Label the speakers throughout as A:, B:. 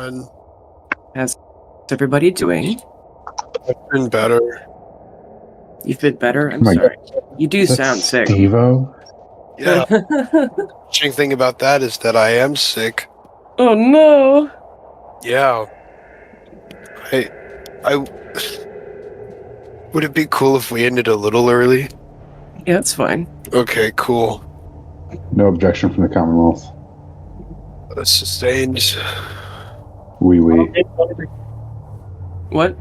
A: everyone.
B: How's everybody doing?
A: I've been better.
B: You've been better? I'm
C: my
B: sorry.
C: God.
B: You do sound sick.
C: Steve-O?
A: Yeah. Interesting thing about that is that I am sick.
B: Oh no.
A: Yeah. I would it be cool if we ended a little early?
B: Yeah, that's fine.
A: Okay, cool.
C: No objection from the Commonwealth.
A: Sustained.
C: Wee.
B: What?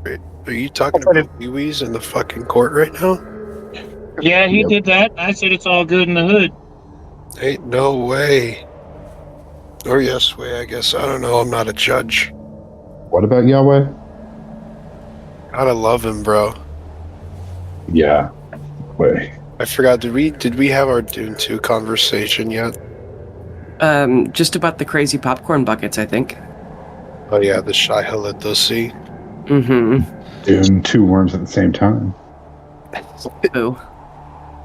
A: Wait, are you talking about wee-wees in the fucking court right now?
D: Yeah, he
C: Yep.
D: did that. I said it's all good in the hood.
A: Ain't no way. Or yes way, I guess. I don't know. I'm not a judge.
C: What about Yahweh?
A: Gotta love him, bro.
C: Yeah. Way.
A: I forgot. Did we have our Dune 2 conversation yet?
B: Just about the crazy popcorn buckets, I think.
A: Oh yeah, the Shai Halitosi.
B: Mm-hmm.
C: Doing two worms at the same time.
B: Oh.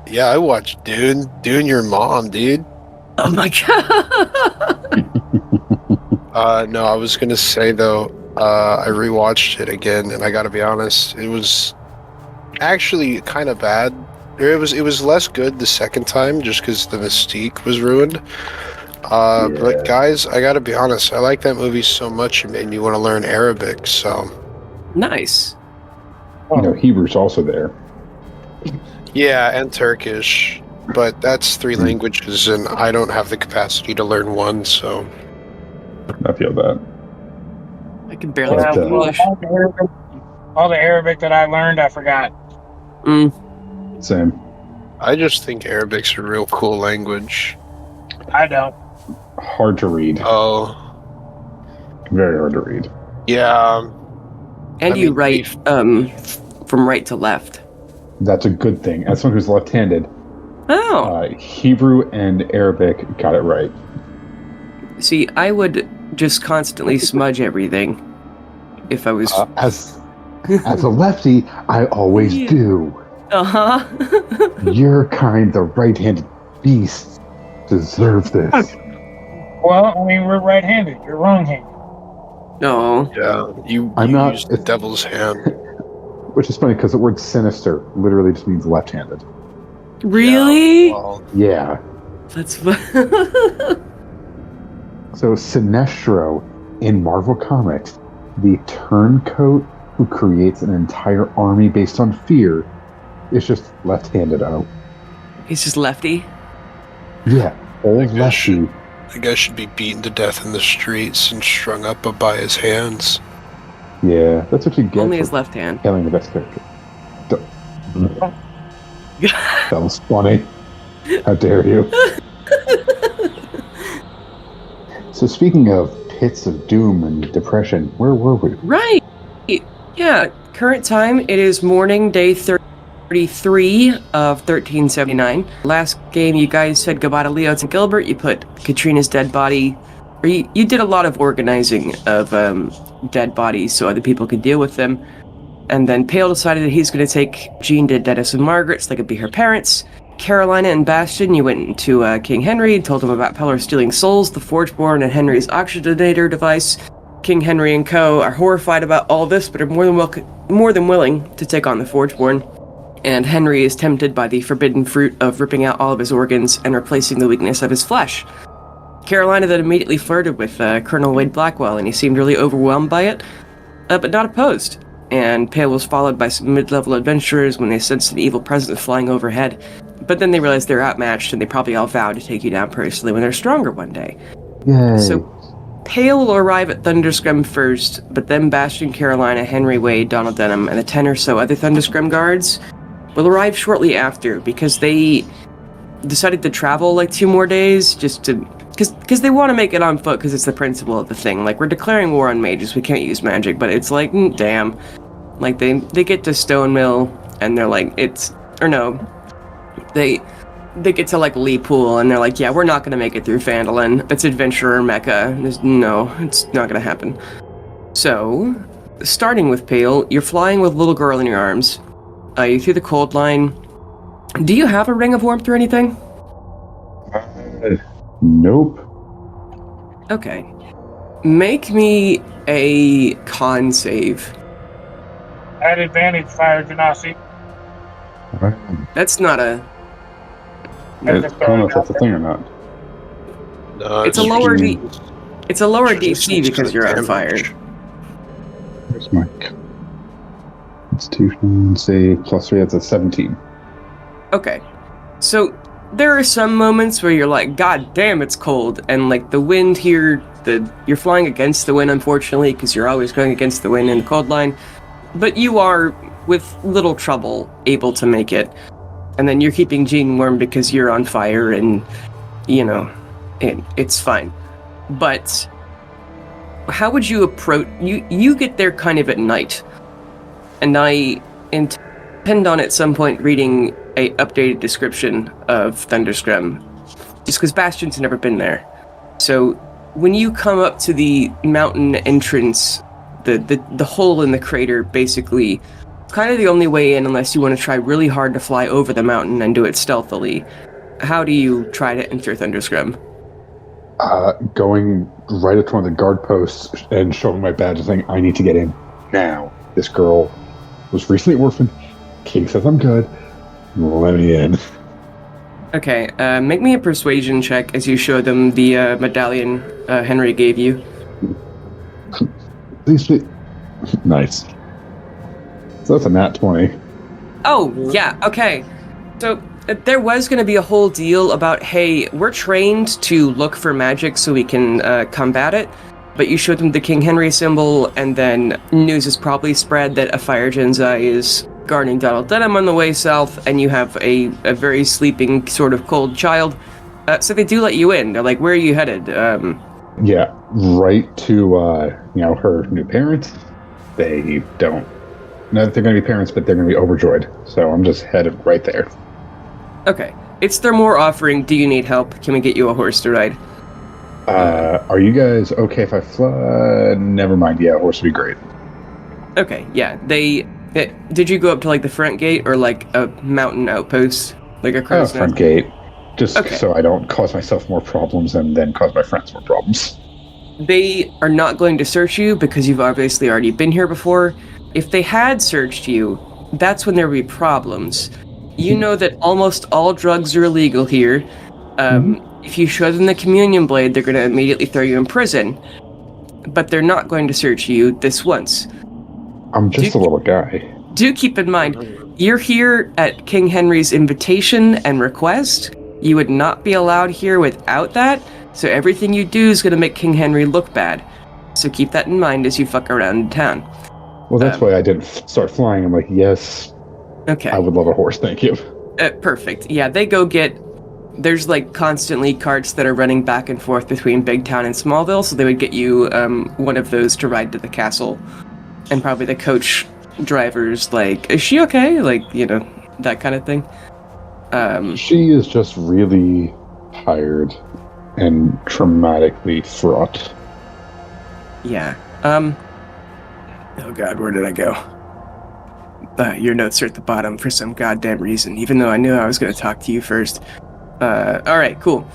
A: Yeah, I watched Dune. Dune your mom, dude.
B: Oh my god.
A: No, I was gonna say though, I rewatched it again, and I gotta be honest, it was actually kind of bad. It was less good the second time, just because the mystique was ruined. But guys, I gotta be honest, I like that movie so much it made me want to learn Arabic. So
B: Nice.
C: You know, Hebrew's also there.
A: yeah, and Turkish, but that's three languages, and I don't have the capacity to learn one. So
C: I feel that.
B: I can barely
C: Yeah,
B: speak
C: well,
B: English.
D: All the Arabic that I learned, I forgot.
C: Same.
A: I just think Arabic's a real cool language.
D: I don't.
C: Hard to read.
A: Oh,
C: Very hard to read.
A: yeah.
B: And
A: I
B: you
A: mean,
B: write from right to left.
C: That's a good thing. As someone who's left-handed,
B: Oh.
C: Hebrew and Arabic got it right.
B: See, I would just constantly smudge everything if I was
C: As a lefty, I always
B: Yeah.
C: do.
B: Uh-huh.
C: Your kind, the right-handed beasts, deserve this.
D: Well, I mean, we're right-handed. You're wrong-handed.
B: No.
A: Yeah, you
C: I'm not-
A: use the devil's hand.
C: Which is funny because the word sinister literally just means left-handed.
B: Really?
A: Yeah, well,
C: Yeah.
B: That's
C: So Sinestro in Marvel Comics, the turncoat who creates an entire army based on fear, is just left-handed out.
B: He's just lefty.
C: Yeah, old
A: guess
C: lefty.
A: the guy should be beaten to death in the streets and strung up by his hands.
C: Yeah, that's what you get
B: Only
C: for
B: his left hand.
C: killing the best character. That was funny. How dare you? So speaking of pits of doom and depression, where were we?
B: Right. Yeah. Current time, it is morning, day 33 of 1379. Last game, you guys said goodbye to Leo and Gilbert. You put Katrina's dead body, or you did a lot of organizing of dead bodies so other people could deal with them. And then Pale decided that he's going to take Jean to Dennis and Margaret so they could be her parents. Carolina and Bastion, you went to King Henry, told him about Pellar stealing souls, the Forgeborn, and Henry's oxygenator device. King Henry and co. are horrified about all this, but are more than willing to take on the Forgeborn. And Henry is tempted by the forbidden fruit of ripping out all of his organs and replacing the weakness of his flesh. Carolina then immediately flirted with Colonel Wade Blackwell, and he seemed really overwhelmed by it, but not opposed. And Pale was followed by some mid-level adventurers when they sensed an evil presence flying overhead. But then they realized they're outmatched, and they probably all vowed to take you down personally when they're stronger one day.
C: Yay.
B: So Pale will arrive at Thundersgrem first, but then Bastion, Carolina, Henry Wade, Donald Denham, and the 10 or so other Thundersgrem guards will arrive shortly after, because they decided to travel like 2 more days just to... Because they want to make it on foot, because it's the principle of the thing. Like, we're declaring war on mages, we can't use magic, but it's like, damn. Like, they get to Stone Mill, and they're like, it's... Or no. They get to, like, Lee Pool, and they're like, yeah, we're not going to make it through Phandalin. It's Adventurer Mecca. No, it's not going to happen. So, starting with Pale, you're flying with a little girl in your arms. You through the cold line. Do you have a ring of warmth or anything?
C: Nope.
B: Okay. Make me a con save.
D: At advantage, fire genasi.
B: That's not a...
C: I don't know if that's a thing or not.
A: No,
B: It's a lower
A: just-
B: It's a lower
A: just
B: DC because you're on fire.
A: damage.
C: Where's my Constitution save +3? That's a 17.
B: Okay. So there are some moments where you're like, God damn, it's cold, and like the wind here, you're flying against the wind, unfortunately, because you're always going against the wind in the cold line. But you are, with little trouble, able to make it. And then you're keeping Jean warm because you're on fire, and it's fine. But how would you approach? You get there kind of at night, and I intend on at some point reading a updated description of Thundersgrem, just because Bastion's never been there. So when you come up to the mountain entrance, the hole in the crater, basically, kind of the only way in unless you want to try really hard to fly over the mountain and do it stealthily. How do you try to enter Thundersgrem?
C: Going right up to one of the guard posts and showing my badge and saying, I need to get in now. This girl was recently orphaned. King says I'm good. Let me in.
B: Okay, make me a persuasion check as you show them the medallion Henry gave you.
C: Please, please. Nice. So that's a nat 20.
B: Oh, yeah, okay. So there was going to be a whole deal about, hey, we're trained to look for magic so we can combat it, but you showed them the King Henry symbol, and then news is probably spread that a Fire Genzai is guarding Donald Denham on the way south, and you have a very sleeping, sort of cold child. So they do let you in. They're like, where are you headed?
C: Yeah, right to, her new parents. They don't know that they're going to be parents, but they're going to be overjoyed. So I'm just headed right there.
B: Okay. It's their more offering, do you need help? Can we get you a horse to ride?
C: Are you guys okay if I fly? Never mind. Yeah, a horse would be great.
B: Okay, yeah. Did you go up to, like, the front gate or, like, a mountain outpost? Like a crow's
C: Front
B: nest?
C: gate. Just
B: Okay.
C: so I don't cause myself more problems and then cause my friends more problems.
B: They are not going to search you because you've obviously already been here before. If they had searched you, that's when there would be problems. You know that almost all drugs are illegal here. If you show them the communion blade, they're going to immediately throw you in prison. But they're not going to search you this once.
C: I'm just a little guy.
B: Do keep in mind, you're here at King Henry's invitation and request. You would not be allowed here without that, so everything you do is going to make King Henry look bad. So keep that in mind as you fuck around in town.
C: Well, that's why I didn't start flying. I'm like, yes,
B: Okay.
C: I would love a horse, thank you.
B: Perfect. Yeah, they go get... There's, like, constantly carts that are running back and forth between Big Town and Smallville, so they would get you one of those to ride to the castle. And probably the coach driver's like, is she okay? Like, that kind of thing.
C: She is just really tired and traumatically fraught.
B: Yeah. Oh god, where did I go? Your notes are at the bottom for some goddamn reason, even though I knew I was going to talk to you first. Alright, cool.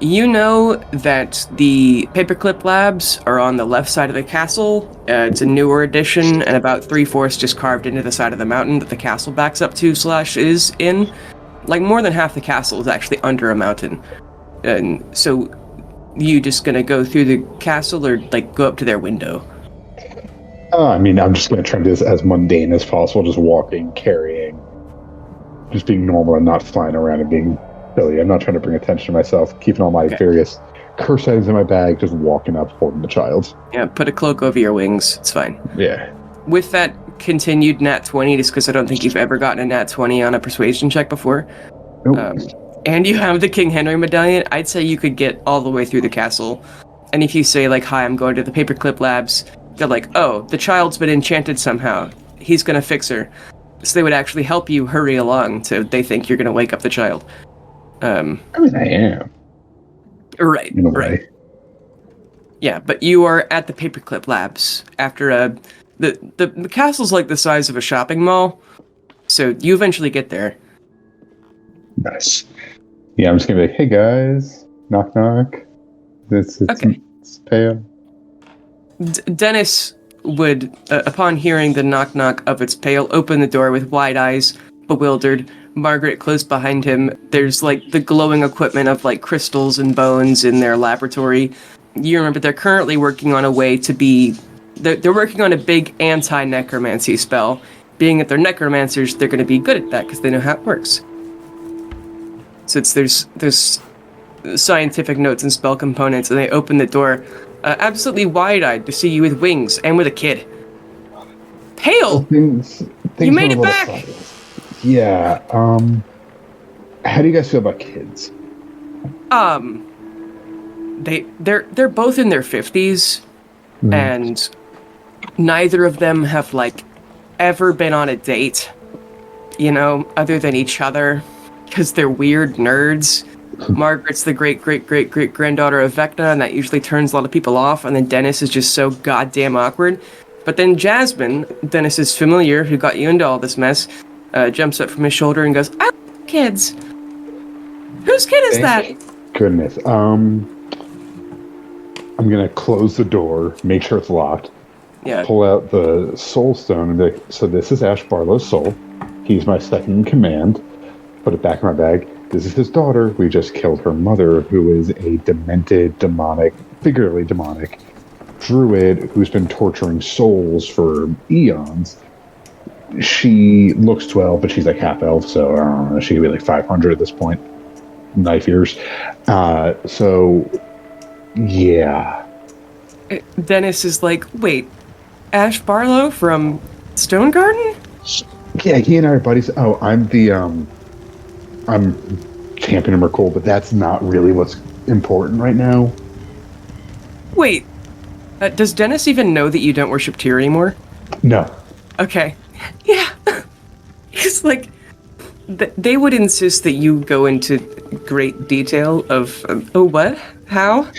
B: You know that the Paperclip Labs are on the left side of the castle. It's a newer addition, and about 3/4 just carved into the side of the mountain that the castle backs up to / is in. Like, more than half the castle is actually under a mountain. And so, you just gonna go through the castle, or, like, go up to their window?
C: I mean, I'm just going to try to do this as mundane as possible, just walking, carrying, just being normal and not flying around and being silly. I'm not trying to bring attention to myself, keeping all my various curse items in my bag, just walking up, holding the child.
B: Yeah, put a cloak over your wings. It's fine.
C: Yeah.
B: With that continued nat 20, just because I don't think you've ever gotten a nat 20 on a persuasion check before,
C: Nope.
B: and you have the King Henry medallion, I'd say you could get all the way through the castle. And if you say, like, hi, I'm going to the Paperclip Labs, they're like, oh, the child's been enchanted somehow. He's going to fix her. So they would actually help you hurry along, so they think you're going to wake up the child.
C: I mean, I am.
B: Right,
C: In a
B: right.
C: way.
B: Yeah, but you are at the Paperclip Labs after the castle's like the size of a shopping mall, so you eventually get there.
C: Nice. Yeah, I'm just going to be like, hey guys, knock knock. It's
B: Okay.
C: Pale.
B: Dennis would, upon hearing the knock-knock of its pail, open the door with wide eyes, bewildered. Margaret close behind him. There's, like, the glowing equipment of, like, crystals and bones in their laboratory. You remember they're currently working on a way to be... They're working on a big anti-necromancy spell. Being that they're necromancers, they're going to be good at that because they know how it works. So there's scientific notes and spell components, and they open the door, absolutely wide-eyed to see you with wings and with a kid. Pale!
C: Things
B: You made it
C: were a little
B: back!
C: sideways. Yeah. How do you guys feel about kids?
B: They're both in their 50s, and neither of them have, like, ever been on a date, you know, other than each other, because they're weird nerds. Margaret's the great-great-great-great-granddaughter of Vecna, and that usually turns a lot of people off, and then Dennis is just so goddamn awkward. But then Jasmine, Dennis's familiar, who got you into all this mess, jumps up from his shoulder and goes, I love kids! Whose kid is that?
C: Goodness. I'm gonna close the door, make sure it's locked, pull out the soul stone, and be like, so this is Ash Barlow's soul. He's my second in command. Put it back in my bag. This is his daughter. We just killed her mother, who is a demented, demonic, figuratively demonic, druid who's been torturing souls for eons. She looks 12, but she's like half elf, so I don't know, she could be like 500 at this point. Knife ears. So, yeah.
B: Dennis is like, wait, Ash Barlow from Stone Garden?
C: Yeah, he and I are buddies. Oh, I'm championing Merkul, but that's not really what's important right now.
B: Wait, does Dennis even know that you don't worship Tyr anymore?
C: No.
B: Okay. Yeah. It's like, they would insist that you go into great detail of, oh, what? How?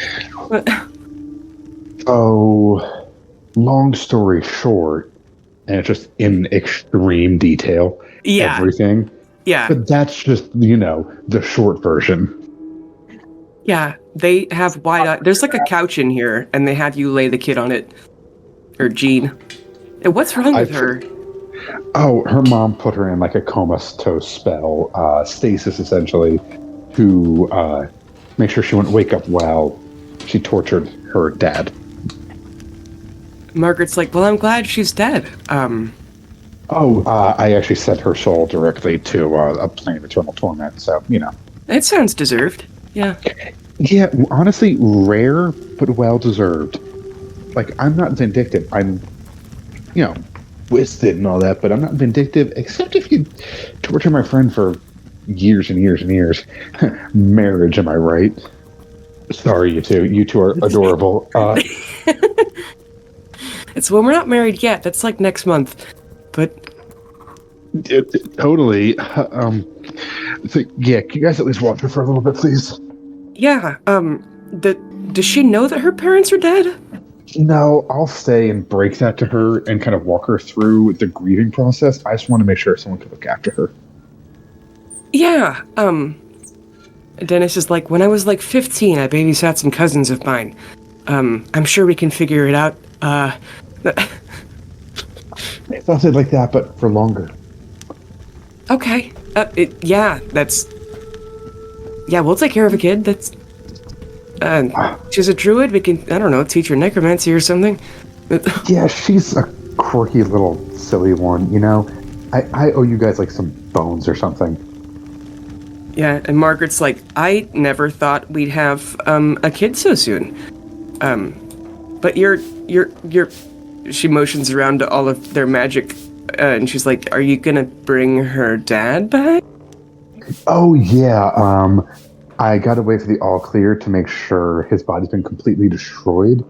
C: Oh, long story short, and it's just in extreme detail, everything.
B: Yeah.
C: But that's just, the short version.
B: Yeah, they have wide eyes. There's like a couch in here, and they have you lay the kid on it. Or Jean. And what's wrong with her?
C: Oh, her mom put her in like a comatose spell, stasis essentially, to make sure she wouldn't wake up while she tortured her dad.
B: Margaret's like, well, I'm glad she's dead.
C: I actually sent her soul directly to a plane of eternal torment, so,
B: It sounds deserved. Yeah.
C: Yeah, honestly, rare, but well-deserved. Like, I'm not vindictive. I'm, twisted and all that, but I'm not vindictive, except if you torture my friend for years and years and years. Marriage, am I right? Sorry, you two. You two are adorable.
B: It's when we're not married yet. That's like next month. But...
C: Totally. So, yeah, can you guys at least watch her for a little bit, please?
B: Yeah, does she know that her parents are dead?
C: No, I'll stay and break that to her and kind of walk her through the grieving process. I just want to make sure someone can look after her.
B: Yeah, Dennis is like, when I was like 15, I babysat some cousins of mine. I'm sure we can figure it out.
C: I thought they'd like that, but for longer.
B: Okay. Yeah, we'll take care of a kid. That's... she's a druid. We can, I don't know, teach her necromancy or something.
C: Yeah, she's a quirky little silly one, I owe you guys, like, some bones or something.
B: Yeah, and Margaret's like, I never thought we'd have, a kid so soon. But you're... She motions around to all of their magic, and she's like, are you gonna bring her dad back?
C: Oh, yeah, I gotta wait for the all clear to make sure his body's been completely destroyed,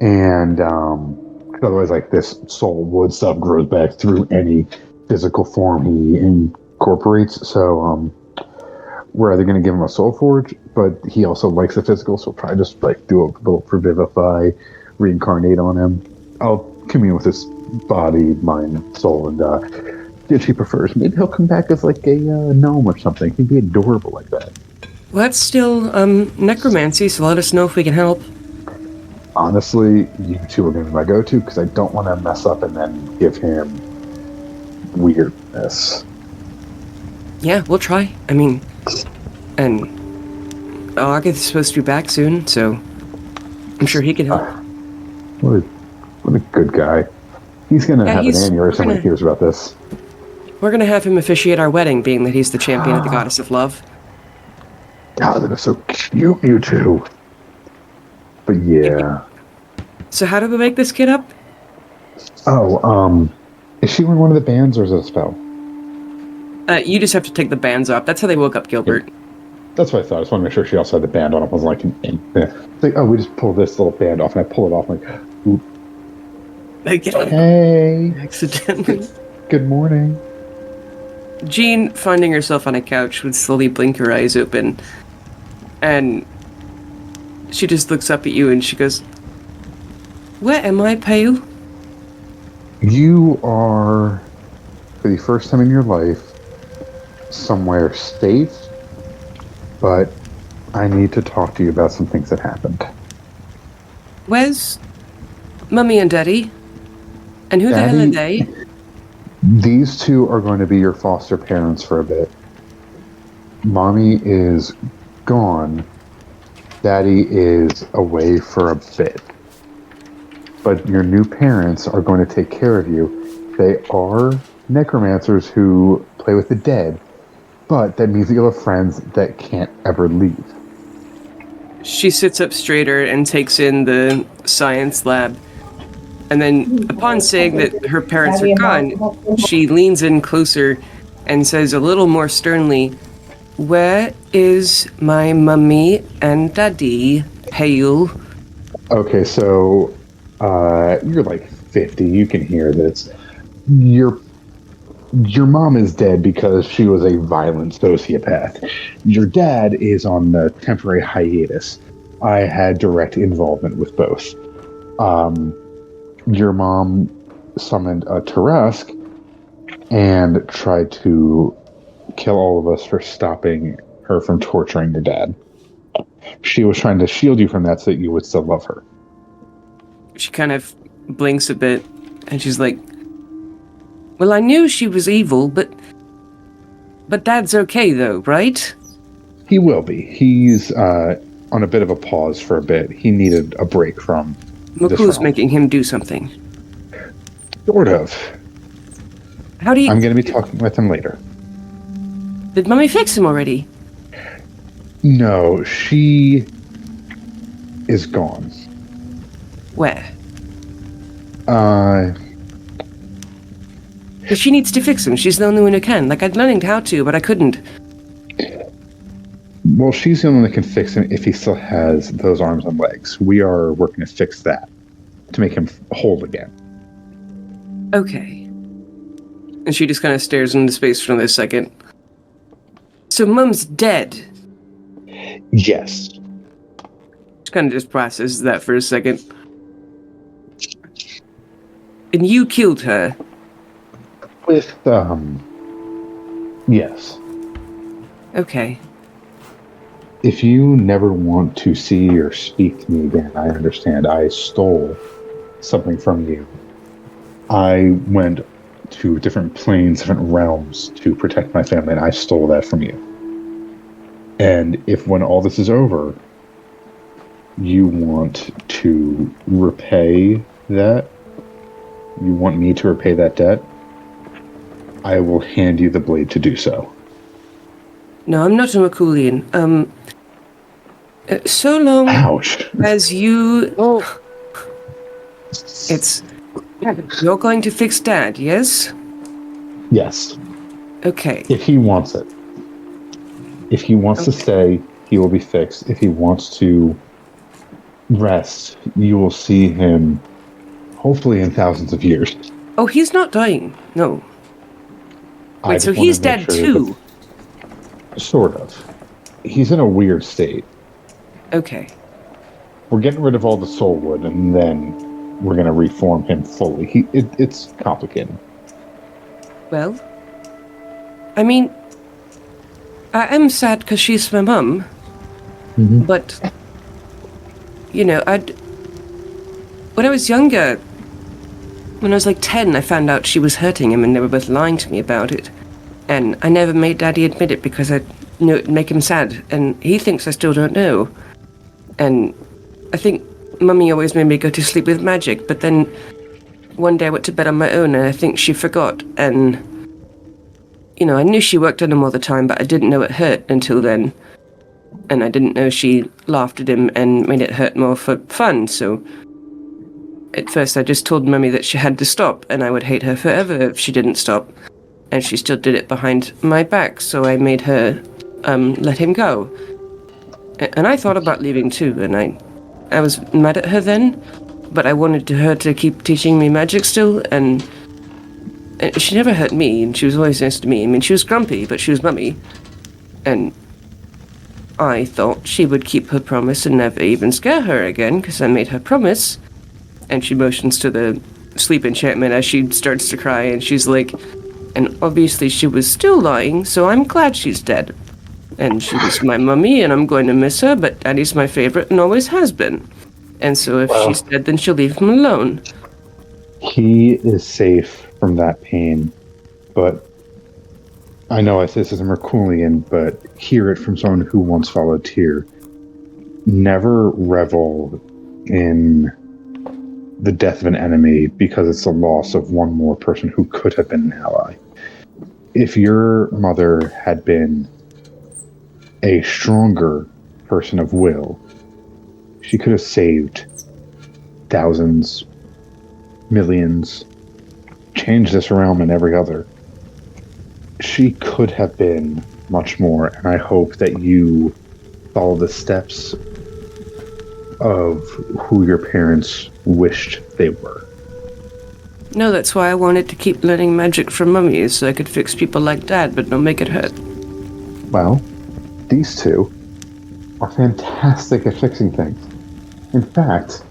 C: and otherwise, like, this soul wood stuff grows back through any physical form he incorporates. So we're either gonna give him a soul forge, but he also likes the physical, so we'll probably just like do a little revivify, reincarnate on him. I'll commune with his body, mind, soul, and if he prefers, maybe he'll come back as like a gnome or something. He'd be adorable like that.
B: Well, that's still necromancy, so let us know if we can help.
C: Honestly, you two are going to be my go-to because I don't want to mess up and then give him weirdness.
B: Yeah, we'll try. I mean, and August's supposed to be back soon, so I'm sure he can help.
C: What a good guy. He's going to have an aneurysm when he hears about this.
B: We're going to have him officiate our wedding, being that he's the champion of the goddess of love.
C: God, that is so cute, you two. But yeah.
B: So how do we make this kid up?
C: Oh, is she in one of the bands or is it a spell?
B: You just have to take the bands off. That's how they woke up Gilbert.
C: Yeah. That's what I thought. I just want to make sure she also had the band on. It wasn't like, oh, we just pull this little band off, and I pull it off. I'm like, oop. Hey.
B: Accidentally.
C: Good morning.
B: Jean, finding herself on a couch, would slowly blink her eyes open. And she just looks up at you and she goes, "Where am I, Pale?"
C: You are, for the first time in your life, somewhere safe, but I need to talk to you about some things that happened.
B: Where's Mummy and Daddy? And who
C: Daddy,
B: the hell are they?
C: These two are going to be your foster parents for a bit. Mommy is gone. Daddy is away for a bit. But your new parents are going to take care of you. They are necromancers who play with the dead, but that means that you'll have friends that can't ever leave.
B: She sits up straighter and takes in the science lab. And then, upon saying that her parents are gone, she leans in closer and says a little more sternly, "Where is my mummy and daddy, Pale?"
C: Okay, so you're like 50. You can hear this. Your mom is dead because she was a violent sociopath. Your dad is on the temporary hiatus. I had direct involvement with both. Your mom summoned a Turusk and tried to kill all of us for stopping her from torturing your dad. She was trying to shield you from that so that you would still love her.
B: She kind of blinks a bit, and she's like, "Well, I knew she was evil, but Dad's okay, though, right?"
C: He will be. He's on a bit of a pause for a bit. He needed a break from
B: McCool's making him do something.
C: Sort of.
B: How do you...
C: I'm going to be talking with him later.
B: Did Mummy fix him already?
C: No, she is gone.
B: Where?
C: Uh...
B: But she needs to fix him. She's the only one who can. Like, I'd learned how to, but I couldn't.
C: Well, she's the only one that can fix him if he still has those arms and legs. We are working to fix that, to make him whole again.
B: Okay. And she just kind of stares into space for another second. So Mum's dead?
C: Yes.
B: She kind of just processes that for a second. And you killed her?
C: With, yes.
B: Okay.
C: If you never want to see or speak to me again, I understand. I stole something from you. I went to different planes, different realms to protect my family, and I stole that from you. And if when all this is over, you want to repay that, you want me to repay that debt, I will hand you the blade to do so.
B: No, I'm not a McCoolian. So long
C: Ouch.
B: as you... Oh. It's... You're going to fix Dad, yes?
C: Yes.
B: Okay.
C: If he wants it. If he wants to stay, he will be fixed. If he wants to rest, you will see him hopefully in thousands of years.
B: Oh, he's not dying. No. Wait, so he's dead too?
C: Sort of. He's in a weird state.
B: Okay.
C: We're getting rid of all the soul wood, and then we're going to reform him fully. It's complicated.
B: Well, I mean, I am sad because she's my mum.
C: Mm-hmm.
B: But, you know, when I was younger, when I was like 10, I found out she was hurting him and they were both lying to me about it. And I never made Daddy admit it because I knew it'd make him sad. And he thinks I still don't know. And I think Mummy always made me go to sleep with magic, but then one day I went to bed on my own and I think she forgot. And, you know, I knew she worked on him all the time, but I didn't know it hurt until then. And I didn't know she laughed at him and made it hurt more for fun, so at first I just told Mummy that she had to stop, and I would hate her forever if she didn't stop. And she still did it behind my back, so I made her let him go. And I thought about leaving too, and I was mad at her then, but I wanted her to keep teaching me magic still, and she never hurt me, and she was always nice to me. I mean, she was grumpy, but she was Mummy. And I thought she would keep her promise and never even scare her again, because I made her promise. And she motions to the sleep enchantment as she starts to cry, and she's like, and obviously she was still lying, so I'm glad she's dead. And she was my mummy, and I'm going to miss her, but Daddy's my favorite and always has been. And so if she's dead, then she'll leave him alone.
C: He is safe from that pain, but I know I say this is a Merculian, but hear it from someone who once followed Tyr. Never revel in the death of an enemy because it's the loss of one more person who could have been an ally. If your mother had been a stronger person of will, she could have saved thousands, millions, changed this realm and every other. She could have been much more, and I hope that you follow the steps of who your parents wished they were.
B: No, that's why I wanted to keep learning magic from mummies, so I could fix people like Dad, but not make it hurt.
C: Well, these two are fantastic at fixing things. In fact,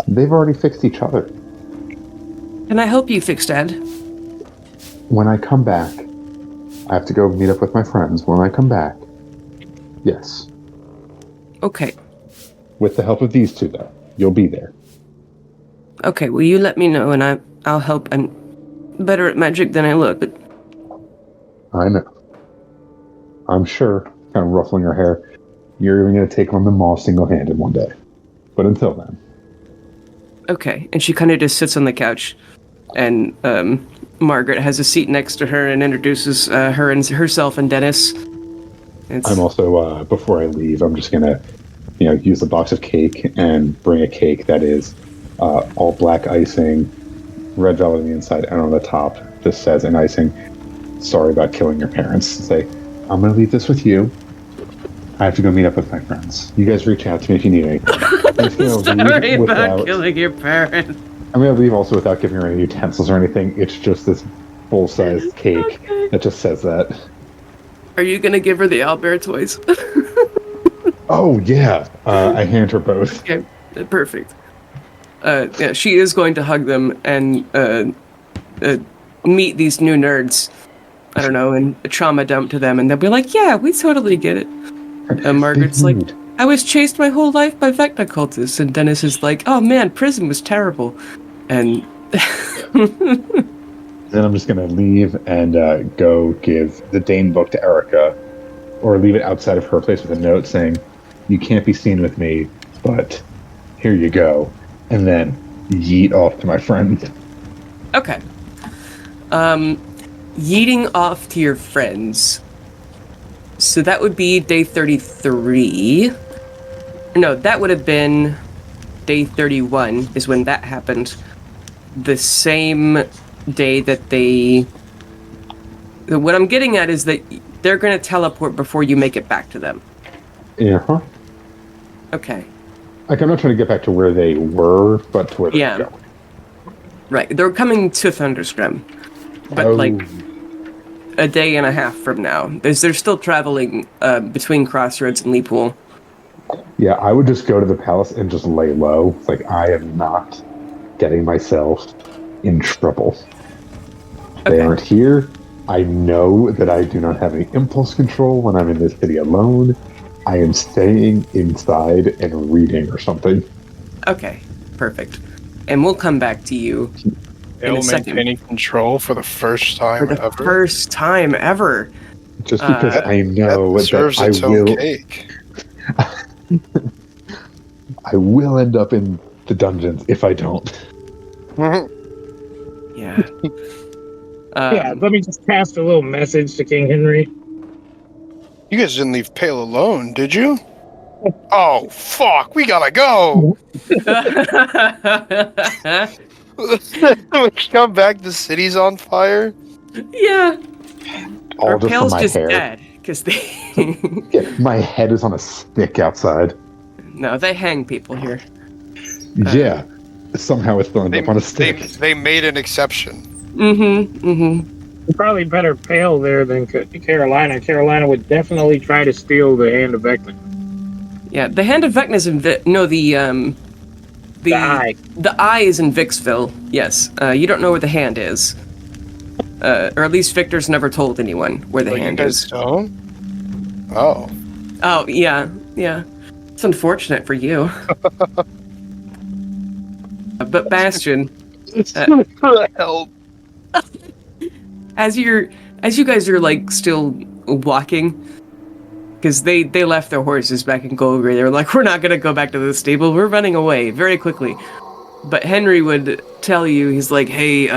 C: they've already fixed each other.
B: Can I help you fix Dad?
C: When I come back, I have to go meet up with my friends. When I come back, yes.
B: Okay.
C: With the help of these two, though, you'll be there.
B: Okay, well, you let me know, and I'll help. I'm better at magic than I look, but...
C: I know. I'm sure, kind of ruffling her hair, you're even going to take on the mall single-handed one day. But until then.
B: Okay, and she kind of just sits on the couch, and Margaret has a seat next to her and introduces her and herself and Dennis.
C: I'm also, before I leave, I'm just going to, use a box of cake and bring a cake that is all black icing, red velvet on the inside, and on the top just says in icing, "Sorry about killing your parents." Say, I'm going to leave this with you. I have to go meet up with my friends. You guys reach out to me if you need anything.
B: Sorry about killing your parents.
C: I'm going to leave also without giving her any utensils or anything. It's just this full-sized cake that just says that.
B: Are you going to give her the Owlbear toys?
C: Oh, yeah. I hand her both.
B: Okay, perfect. Yeah, she is going to hug them and meet these new nerds. I don't know, and a trauma dump to them, and they'll be like, yeah, we totally get it. Margaret's like, I was chased my whole life by Vecna cultists, and Dennis is like, oh man, prison was terrible. And
C: then I'm just going to leave and go give the Dane book to Erica, or leave it outside of her place with a note saying, you can't be seen with me, but here you go. And then yeet off to my friend.
B: Okay. Yeeting off to your friends. So that would be day 33. No, that would have been day 31 is when that happened. The same day that they... What I'm getting at is that they're going to teleport before you make it back to them.
C: Yeah.
B: Okay.
C: Like, I'm not trying to get back to where they were, but to where they're going.
B: Right. They're coming to Thundersgrem. But, like, a day and a half from now. They're still traveling between Crossroads and Leapool.
C: Yeah, I would just go to the palace and just lay low. It's like, I am not getting myself in trouble. They aren't here. I know that I do not have any impulse control when I'm in this city alone. I am staying inside and reading or something.
B: Okay, perfect. and we'll come back to you in a
A: They'll
B: second.
A: maintaining control for the first time
B: For the
A: ever.
B: first time ever.
C: Just because I know
A: that
C: that
A: deserves
C: I
A: its own
C: will,
A: cake.
C: I will end up in the dungeons if I don't.
B: Yeah.
D: Yeah, let me just cast a little message to King Henry.
A: You guys didn't leave Pale alone, did you? Oh, fuck, we gotta go! We come back, the city's on fire?
B: Yeah.
C: All
B: Or
C: just for
B: Pale's
C: my
B: just
C: hair.
B: dead, because they...
C: Yeah, my head is on a stick outside.
B: No, they hang people here.
C: Yeah. Somehow it's still up on a stick.
A: They made an exception.
D: Probably better Pale there than Carolina. Carolina would definitely try to steal the Hand of Vecna.
B: Yeah, the Hand of Vecna is in
D: The eye.
B: The eye is in Vicksville, yes. You don't know where the hand is. Or at least Victor's never told anyone where the hand
A: You guys
B: is.
A: don't? Oh.
B: Oh, yeah. It's unfortunate for you. But Bastion,
A: Help.
B: as you guys are like still walking, because they left their horses back in Golgari. They were like, we're not gonna go back to the stable. We're running away very quickly. But Henry would tell you, he's like, hey,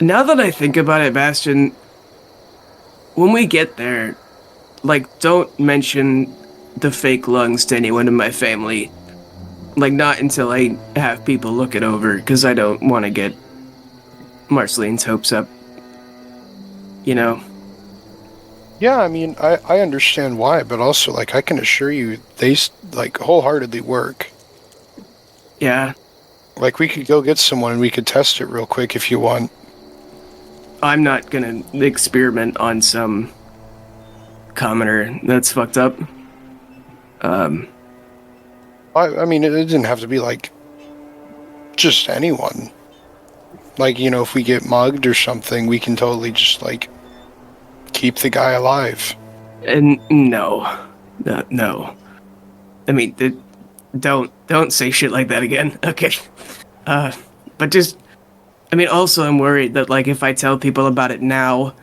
B: now that I think about it, Bastion, when we get there, like, don't mention the fake lungs to anyone in my family. Like, not until I have people look it over, because I don't want to get Marceline's hopes up. You know?
A: Yeah, I mean, I understand why, but also, like, I can assure you, they, like, wholeheartedly work.
B: Yeah.
A: Like, we could go get someone and we could test it real quick if you want.
B: I'm not gonna experiment on some commoner. That's fucked up.
A: I mean, it didn't have to be, like, just anyone. Like, you know, if we get mugged or something, we can totally just, like, keep the guy alive.
B: And no. I mean, don't say shit like that again. Okay. But just, I mean, also I'm worried that, like, if I tell people about it now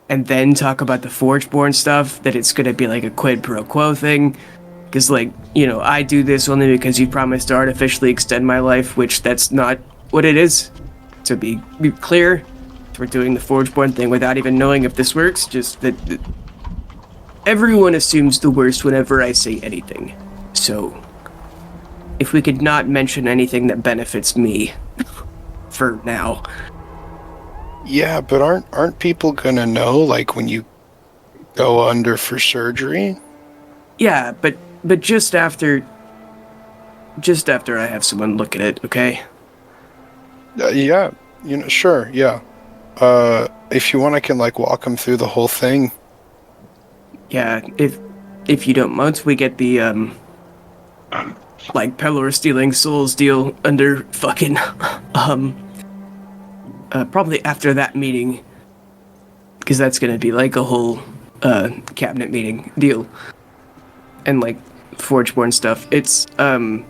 B: and then talk about the Forgeborn stuff, that it's gonna be like a quid pro quo thing. Because, like, you know, I do this only because you promised to artificially extend my life, which that's not what it is. To be clear, we're doing the Forgeborn thing without even knowing if this works, just that everyone assumes the worst whenever I say anything. So, if we could not mention anything that benefits me, for now.
A: Yeah, but aren't people gonna know, like, when you go under for surgery?
B: Yeah, but just after I have someone look at it, okay?
A: Yeah, you know, sure, yeah. If you want, I can, like, walk them through the whole thing.
B: Yeah, if you don't, once we get the, like, Pelor stealing souls deal under fucking, probably after that meeting, because that's gonna be, like, a whole, cabinet meeting deal, and, like, Forgeborn stuff. It's, I'm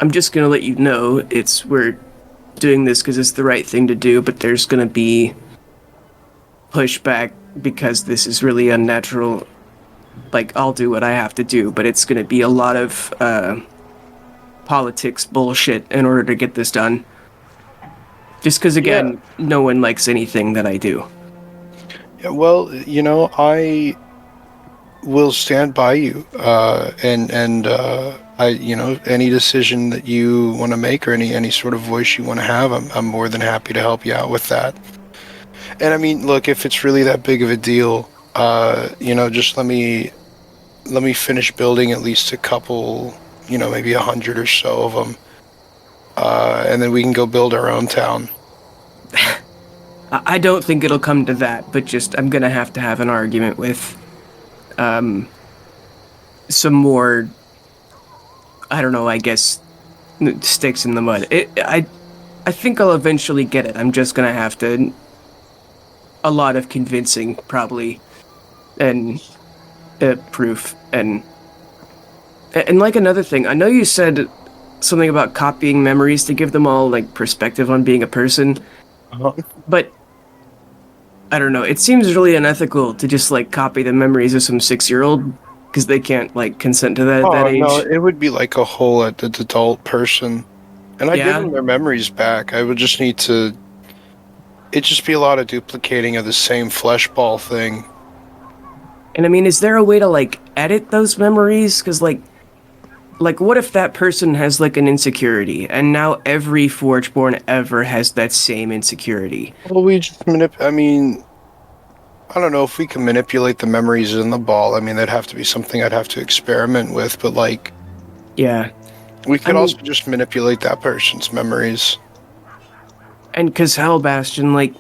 B: just gonna let you know, we're doing this because it's the right thing to do, but there's gonna be pushback because this is really unnatural. Like, I'll do what I have to do, but it's gonna be a lot of politics bullshit in order to get this done. Just because, again, no one likes anything that I do.
A: Yeah, well, you know, I will stand by you, and I, you know, any decision that you want to make or any sort of voice you want to have, I'm more than happy to help you out with that. And I mean, look, if it's really that big of a deal, you know, just let me finish building at least a couple, you know, maybe 100 or so of them, and then we can go build our own town.
B: I don't think it'll come to that, but just I'm gonna have to have an argument with some more, I don't know, I guess, sticks in the mud. I think I'll eventually get it. I'm just gonna have to, a lot of convincing, probably, and proof, and like another thing, I know you said something about copying memories to give them all like perspective on being a person. But I don't know. It seems really unethical to just like copy the memories of some 6-year-old because they can't like consent to that at that
A: Oh
B: age.
A: no, it would be like a whole adult person, and I'd give
B: Yeah.
A: them their memories back. I would just need to. It'd just be a lot of duplicating of the same flesh ball thing.
B: And I mean, is there a way to like edit those memories? Because like what if that person has like an insecurity, and now every Forgeborn ever has that same insecurity?
A: Well, we just I mean, I don't know if we can manipulate the memories in the ball. I mean, that'd have to be something I'd have to experiment with. But like,
B: Yeah.
A: we could
B: I mean-
A: also just manipulate that person's memories.
B: And because Hell Bastion, like,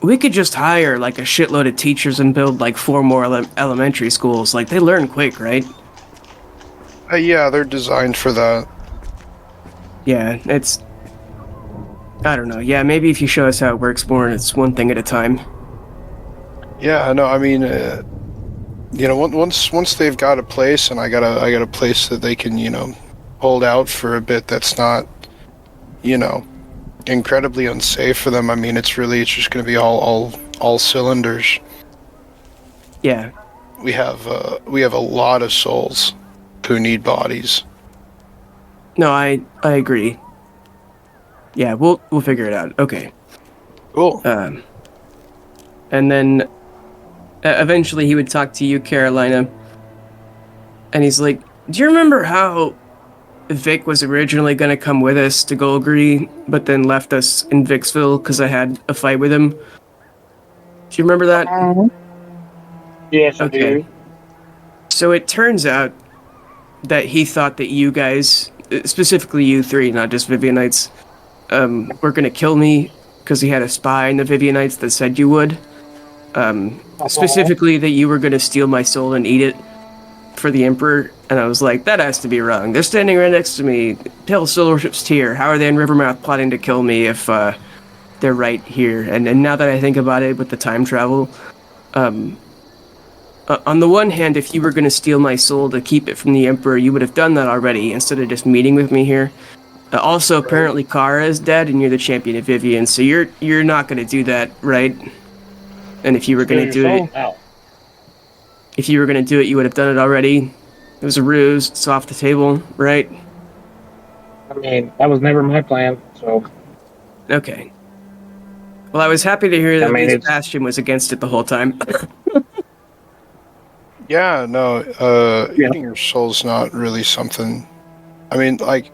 B: we could just hire like a shitload of teachers and build like 4 more elementary schools. Like, they learn quick, right?
A: Yeah, they're designed for that.
B: Yeah, it's. I don't know. Yeah, maybe if you show us how it works more, and it's one thing at a time.
A: Yeah, no, I mean, you know, once they've got a place, and I got a place that they can, you know, hold out for a bit. That's not, you know, incredibly unsafe for them. I mean, it's just going to be all cylinders.
B: Yeah.
A: We have a lot of souls who need bodies.
B: No, I agree. Yeah, we'll figure it out. Okay.
A: Cool.
B: And then eventually he would talk to you, Carolina, and he's like, "Do you remember how Vic was originally going to come with us to Golgari, but then left us in Vicksville because I had a fight with him? Do you remember that?"
D: Yes, I
B: Okay.
D: do.
B: So it turns out that he thought that you guys, specifically you three, not just Vivianites, were going to kill me because he had a spy in the Vivianites that said you would. Specifically that you were going to steal my soul and eat it for the Emperor. And I was like, that has to be wrong. They're standing right next to me. Pale Soul Worship's Tier. How are they in Rivermouth plotting to kill me if they're right here? And now that I think about it with the time travel, on the one hand, if you were going to steal my soul to keep it from the Emperor, you would have done that already instead of just meeting with me here. Also, apparently Kara is dead, and you're the champion of Vivian, so you're not going to do that, right? And if you were going to do it,
D: No.
B: if you were going to do it, you would have done it already. It was a ruse. It's off the table, right?
D: I mean, that was never my plan, so.
B: Okay. Well, I was happy to hear that
D: I mean,
B: at least
D: it's-
B: Bastion was against it the whole time.
A: Yeah, no,
D: Yeah.
A: eating your soul's not really something. I mean, like,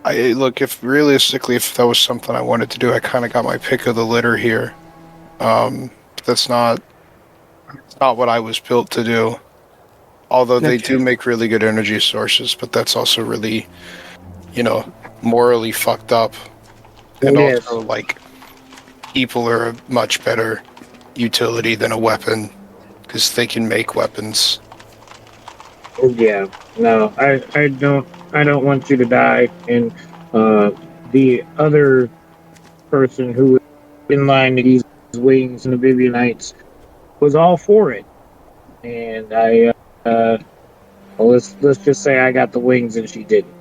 A: look, if realistically, if that was something I wanted to do, I kind of got my pick of the litter here. That's not what I was built to do. Although they do
B: Okay.
A: make really good energy sources, but that's also really, you know, morally fucked up. And
D: It is.
A: also, like, people are a much better utility than a weapon because they can make weapons.
D: Oh, yeah. No, I don't want you to die. And the other person who was in line to use wings and the Vivianites was all for it. And well, let's just say I got the wings and she didn't.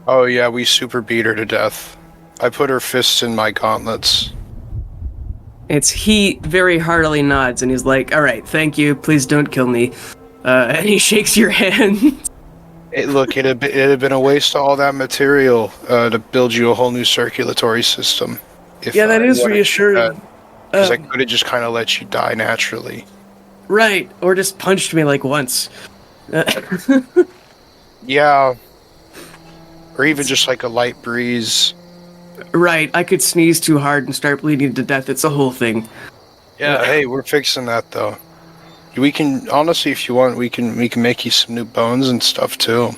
A: Oh yeah, we super beat her to death. I put her fists in my gauntlets.
B: He very heartily nods, and he's like, all right, thank you, please don't kill me. And he shakes your hand.
A: Look, it'd have been a waste of all that material to build you a whole new circulatory system.
B: Yeah, that is reassuring.
A: Because I could have just kind of let you die naturally.
B: Right, or just punched me like once.
A: Yeah. Or even just like a light breeze.
B: Right, I could sneeze too hard and start bleeding to death. It's a whole thing.
A: Yeah, hey, we're fixing that though. We can honestly, if you want, we can make you some new bones and stuff too.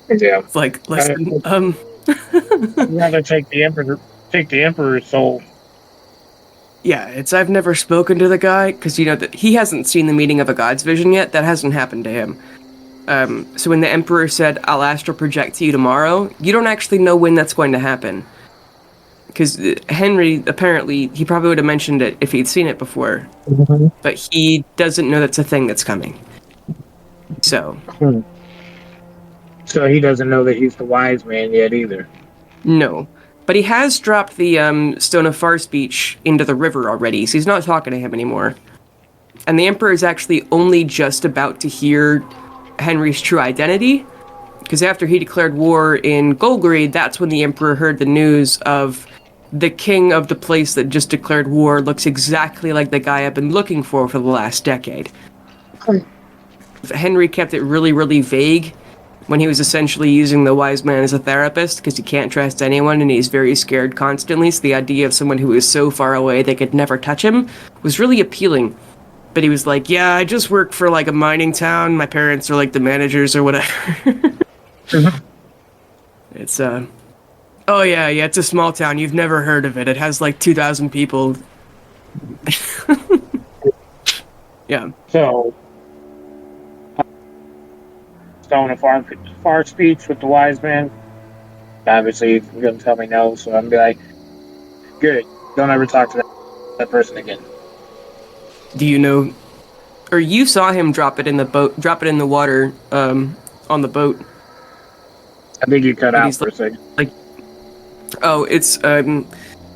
D: Yeah.
B: It's like, listen,
D: I'd rather take the Emperor's soul.
B: yeah, I've never spoken to the guy, because you know that he hasn't seen the meeting of a god's vision yet. That hasn't happened to him. So when the Emperor said, I'll astral project to you tomorrow, you don't actually know when that's going to happen. Because Henry, apparently, he probably would have mentioned it if he'd seen it before. But he doesn't know that's a thing that's coming. So,
D: So he doesn't know that he's the wise man yet either.
B: No. But he has dropped the Stone of Far speech into the river already, so he's not talking to him anymore. And the Emperor is actually only just about to hear Henry's true identity, because after he declared war in Golgari, that's when the Emperor heard the news of the king of the place that just declared war looks exactly like the guy I've been looking for the last decade. Henry kept it really, really vague when he was essentially using the wise man as a therapist, because he can't trust anyone and he's very scared constantly, so the idea of someone who is so far away they could never touch him was really appealing. But he was like, yeah, I just work for like a mining town, my parents are like the managers or whatever. It's oh yeah, it's a small town, you've never heard of it, it has like 2,000 people. Yeah.
D: So, Stone of Far speech with the wise man. Obviously, you're going to tell me no, so I'm going to be like, good, don't ever talk to that person again.
B: Do you know, or you saw him drop it in the water, on the boat.
D: I think you cut out for
B: like,
D: a second.
B: Like, oh, it's,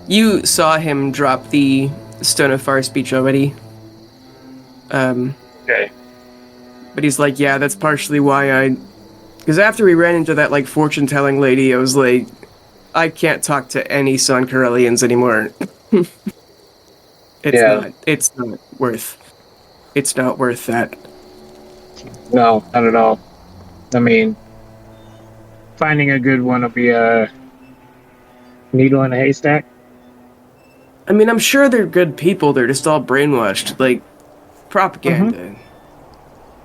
B: you saw him drop the Stone of Far speech already.
D: Okay.
B: But he's like, yeah, that's partially why because after we ran into that, like, fortune-telling lady, I was like, I can't talk to any Son Corellians anymore. It's not worth that.
D: No, not at all. I mean, finding a good one will be a needle in a haystack.
B: I mean, I'm sure they're good people, they're just all brainwashed, like, propaganda.
D: Mm-hmm.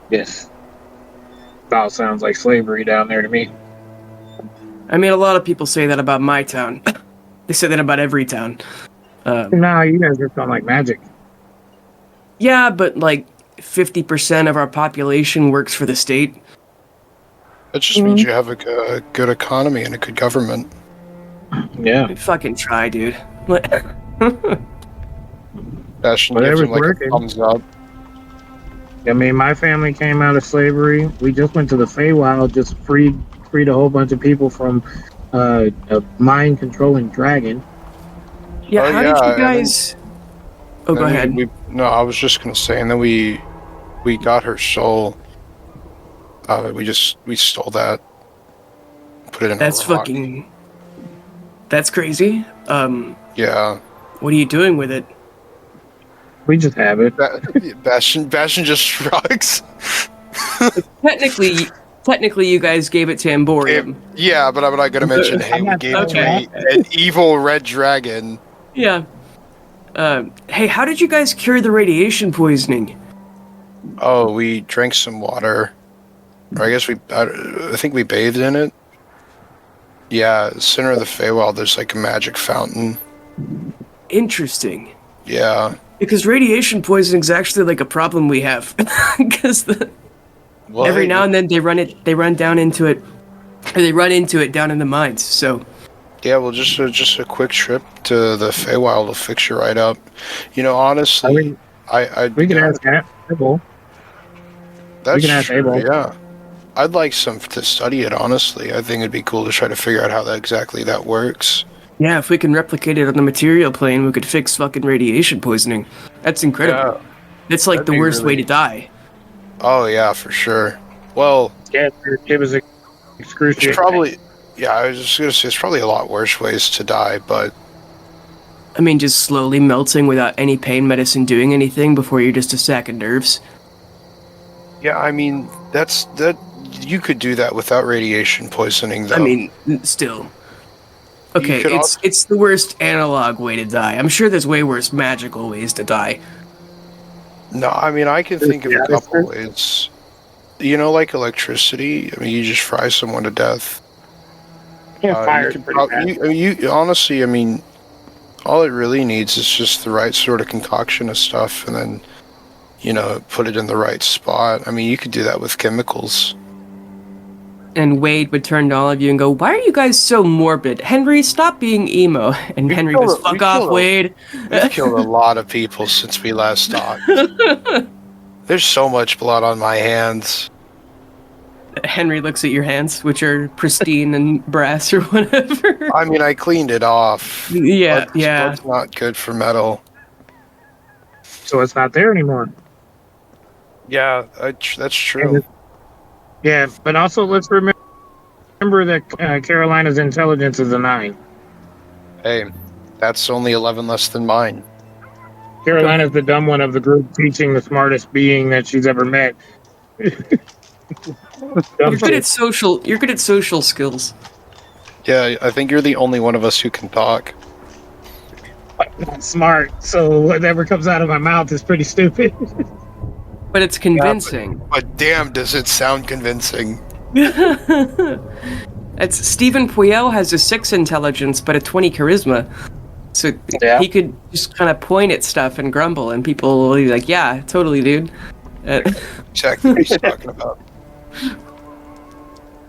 D: Yes. About sounds like slavery down there to me.
B: I mean, a lot of people say that about my town. They say that about every town.
D: No, you guys are sound like magic.
B: Yeah, but like 50% of our population works for the state.
A: That just means you have a good economy and a good government.
D: Yeah.
B: Fucking try, dude.
A: Bastion gives him like a thumbs up.
D: I mean, my family came out of slavery. We just went to the Feywild, just freed a whole bunch of people from a mind-controlling dragon.
B: Yeah, how did you guys... Go ahead.
A: I was just going to say, and then we got her soul. We stole that. Put it in
B: That's
A: a rock.
B: fucking... That's crazy.
A: Yeah.
B: What are you doing with it?
D: We just have it.
A: Bastion just shrugs.
B: Technically, you guys gave it to Emborium.
A: Yeah, but I'm not going to mention, hey, we gave it to an evil red dragon.
B: Yeah. Hey, how did you guys cure the radiation poisoning?
A: Oh, we drank some water. Or I guess I think we bathed in it. Yeah, center of the Feywild, there's like a magic fountain.
B: Interesting.
A: Yeah.
B: Because radiation poisoning is actually like a problem we have. Because every now and then they run into it down in the mines. So.
A: Yeah, well, just a quick trip to the Feywild will fix you right up. You know, honestly,
D: we can ask Abel.
A: That's
D: we can ask
A: true,
D: Abel.
A: yeah. I'd like to study it, honestly. I think it'd be cool to try to figure out how exactly that works.
B: Yeah, if we can replicate it on the material plane, we could fix fucking radiation poisoning. That's incredible.
A: Yeah,
B: it's like the worst way to die.
A: Oh, yeah, for sure. Well...
D: Yeah, it was excruciating.
A: It's probably... Yeah, I was just going to say, it's probably a lot worse ways to die, but...
B: I mean, just slowly melting without any pain medicine doing anything before you're just a sack of nerves.
A: Yeah, I mean, you could do that without radiation poisoning, though.
B: I mean, still... Okay, it's the worst analog way to die. I'm sure there's way worse magical ways to die.
A: No, I mean, I can think of a couple ways. You know, like electricity? I mean, you just fry someone to death.
D: Yeah, fire's pretty bad.
A: Honestly, I mean, all it really needs is just the right sort of concoction of stuff, and then, you know, put it in the right spot. I mean, you could do that with chemicals.
B: And Wade would turn to all of you and go, "Why are you guys so morbid? Henry, stop being emo." And Henry goes, "Fuck off, Wade."
A: We've killed a lot of people since we last talked. There's so much blood on my hands.
B: Henry looks at your hands, which are pristine and brass or whatever.
A: I mean, I cleaned it off.
B: Yeah, yeah.
A: Blood's not good for metal.
D: So it's not there anymore.
A: Yeah, that's true.
D: Yeah, but also let's remember that Carolina's intelligence is a 9.
A: Hey, that's only 11 less than mine.
D: Carolina's the dumb one of the group, teaching the smartest being that she's ever met.
B: You're good at social skills.
A: Yeah, I think you're the only one of us who can talk.
D: Not smart, so whatever comes out of my mouth is pretty stupid.
B: But it's convincing.
A: But damn, does it sound convincing.
B: It's Stephen Puel has a 6 intelligence, but a 20 charisma. So he could just kind of point at stuff and grumble, and people will be like, yeah, totally, dude.
A: Exactly what he's talking about.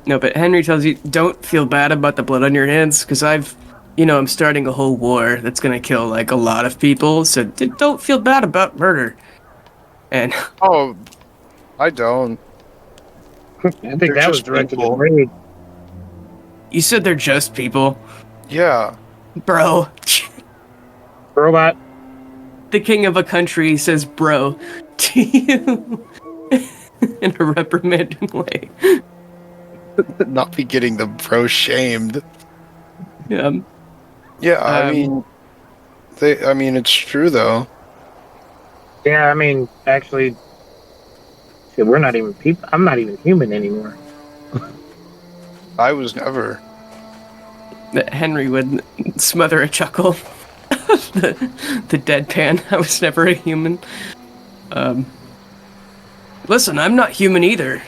B: No, but Henry tells you, don't feel bad about the blood on your hands, because I'm starting a whole war that's going to kill, like, a lot of people, so don't feel bad about murder. And
A: Oh, I don't.
D: I think
A: They're
D: that was
A: just
D: directed
A: people.
D: at Raid.
B: you said they're just people.
A: Yeah.
B: Bro.
D: Robot.
B: The king of a country says bro to you in a reprimanding way.
A: Not be getting the bro shamed.
B: Yeah.
A: Yeah, I mean, it's true though.
D: Yeah, I mean, actually, shit, we're not even people. I'm not even human anymore.
A: I was never.
B: Henry would smother a chuckle. the deadpan. I was never a human. Listen, I'm not human either.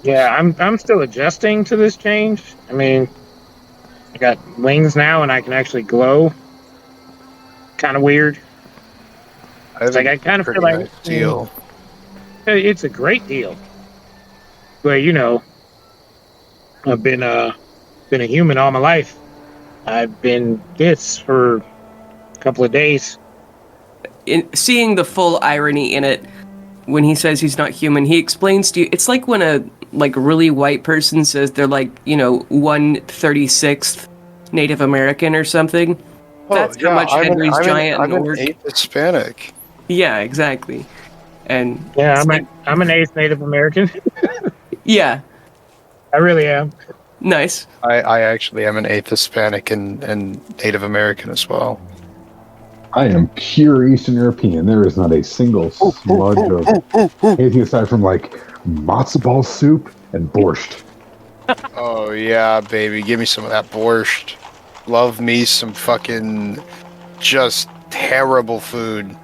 D: Yeah, I'm still adjusting to this change. I mean, I got wings now, and I can actually glow. Kind of weird. It's like I kind of feel like
A: nice deal.
D: It's a great deal. But I've been a human all my life. I've been this for a couple of days.
B: Seeing the full irony in it, when he says he's not human, he explains to you. It's like when a really white person says they're 1/36th Native American or something. That's how much Henry's giant
A: I'm
B: Nord.
A: an 8th Hispanic.
B: Yeah, exactly. And
D: Yeah, I'm an eighth Native American.
B: yeah,
D: I really am.
B: nice.
A: I actually am an 8th Hispanic and Native American as well.
C: I am pure Eastern European. There is not a single smudge of anything aside from matzo ball soup and borscht.
A: Oh yeah, baby, give me some of that borscht. Love me some fucking just terrible food.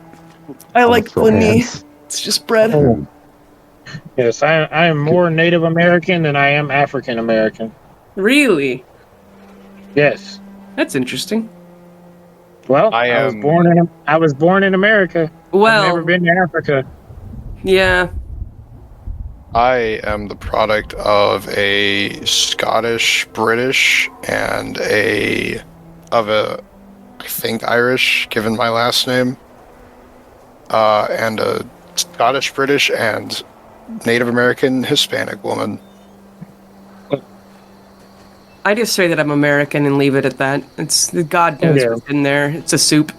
B: I like
C: throw
B: banh
C: hands.
B: It's just bread.
C: Oh,
D: Yes, I am more Native American than I am African American.
B: Really?
D: Yes.
B: That's interesting.
D: Well,
A: I
D: I was born in America.
B: Well,
D: I've never been to Africa.
B: yeah.
A: I am the product of a Scottish, British, and I think Irish, given my last name, and a Scottish, British, and Native American Hispanic woman.
B: I just say that I'm American and leave it at that. It's God knows
D: Yeah.
B: what's in there. It's a soup.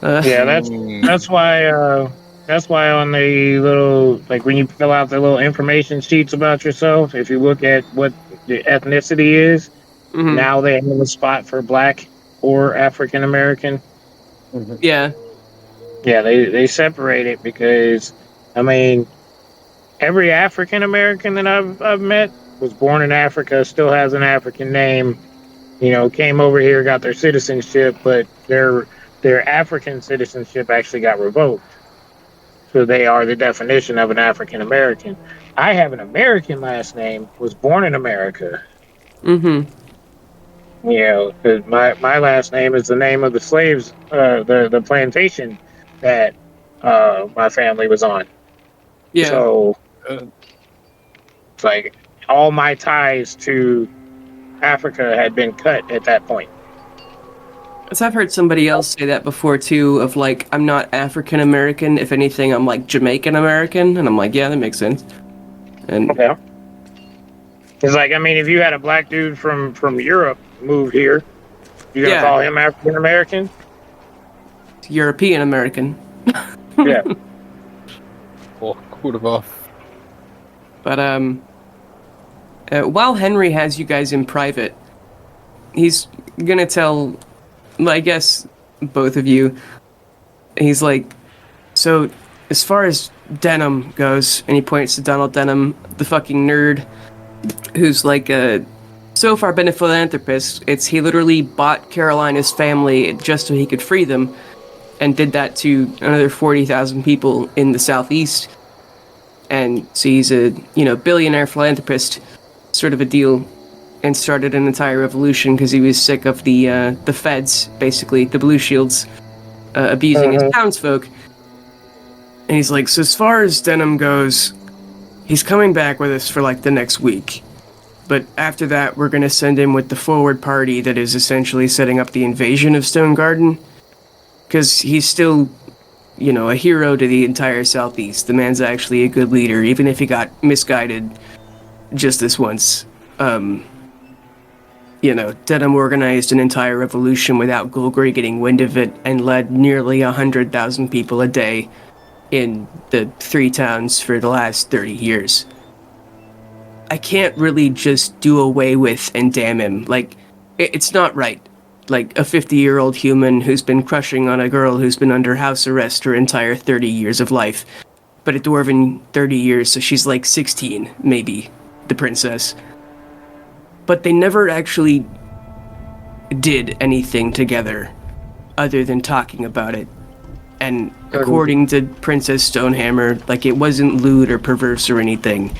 D: Yeah, that's why on the little when you fill out the little information sheets about yourself, if you look at what the ethnicity is,
B: Mhm.
D: now they have a spot for Black or African American.
B: Yeah.
D: Yeah, they separate it because every African American that I've met was born in Africa, still has an African name, came over here, got their citizenship, but their African citizenship actually got revoked. So they are the definition of an African American. I have an American last name, was born in America.
B: Mm-hmm.
D: 'Cause my last name is the name of the slaves, the plantation that my family was on.
B: Yeah.
D: So it's like all my ties to Africa had been cut at that point.
B: As I've heard somebody else say that before too, of like, I'm not African American. If anything, I'm like Jamaican American, and I'm like, yeah, that makes sense. And
D: Yeah. It's like, I mean, if you had a black dude from Europe move here, you gonna
B: yeah,
D: call him African American?
B: European American.
D: Yeah.
A: Well, whatever.
B: But while Henry has you guys in private, he's gonna tell, I guess, both of you. He's like, so as far as Denham goes, and he points to Donald Denham, the fucking nerd, who's like so far been a philanthropist. He literally bought Carolina's family just so he could free them, and did that to another 40,000 people in the southeast. And so he's a billionaire philanthropist, sort of a deal, and started an entire revolution because he was sick of the feds, basically the Blue Shields, abusing his townsfolk. And he's like, so as far as Denham goes, he's coming back with us for like the next week. But after that, we're going to send him with the forward party that is essentially setting up the invasion of Stone Garden. Because he's still, a hero to the entire Southeast. The man's actually a good leader, even if he got misguided just this once. Denham organized an entire revolution without Gulgry getting wind of it and led nearly 100,000 people a day in the 3 towns for the last 30 years. I can't really just do away with and damn him. Like, it's not right. Like, a 50-year-old human who's been crushing on a girl who's been under house arrest her entire 30 years of life. But a dwarven 30 years, so she's like 16, maybe, the princess. But they never actually did anything together other than talking about it. And according to Princess Stonehammer, like, it wasn't lewd or perverse or anything.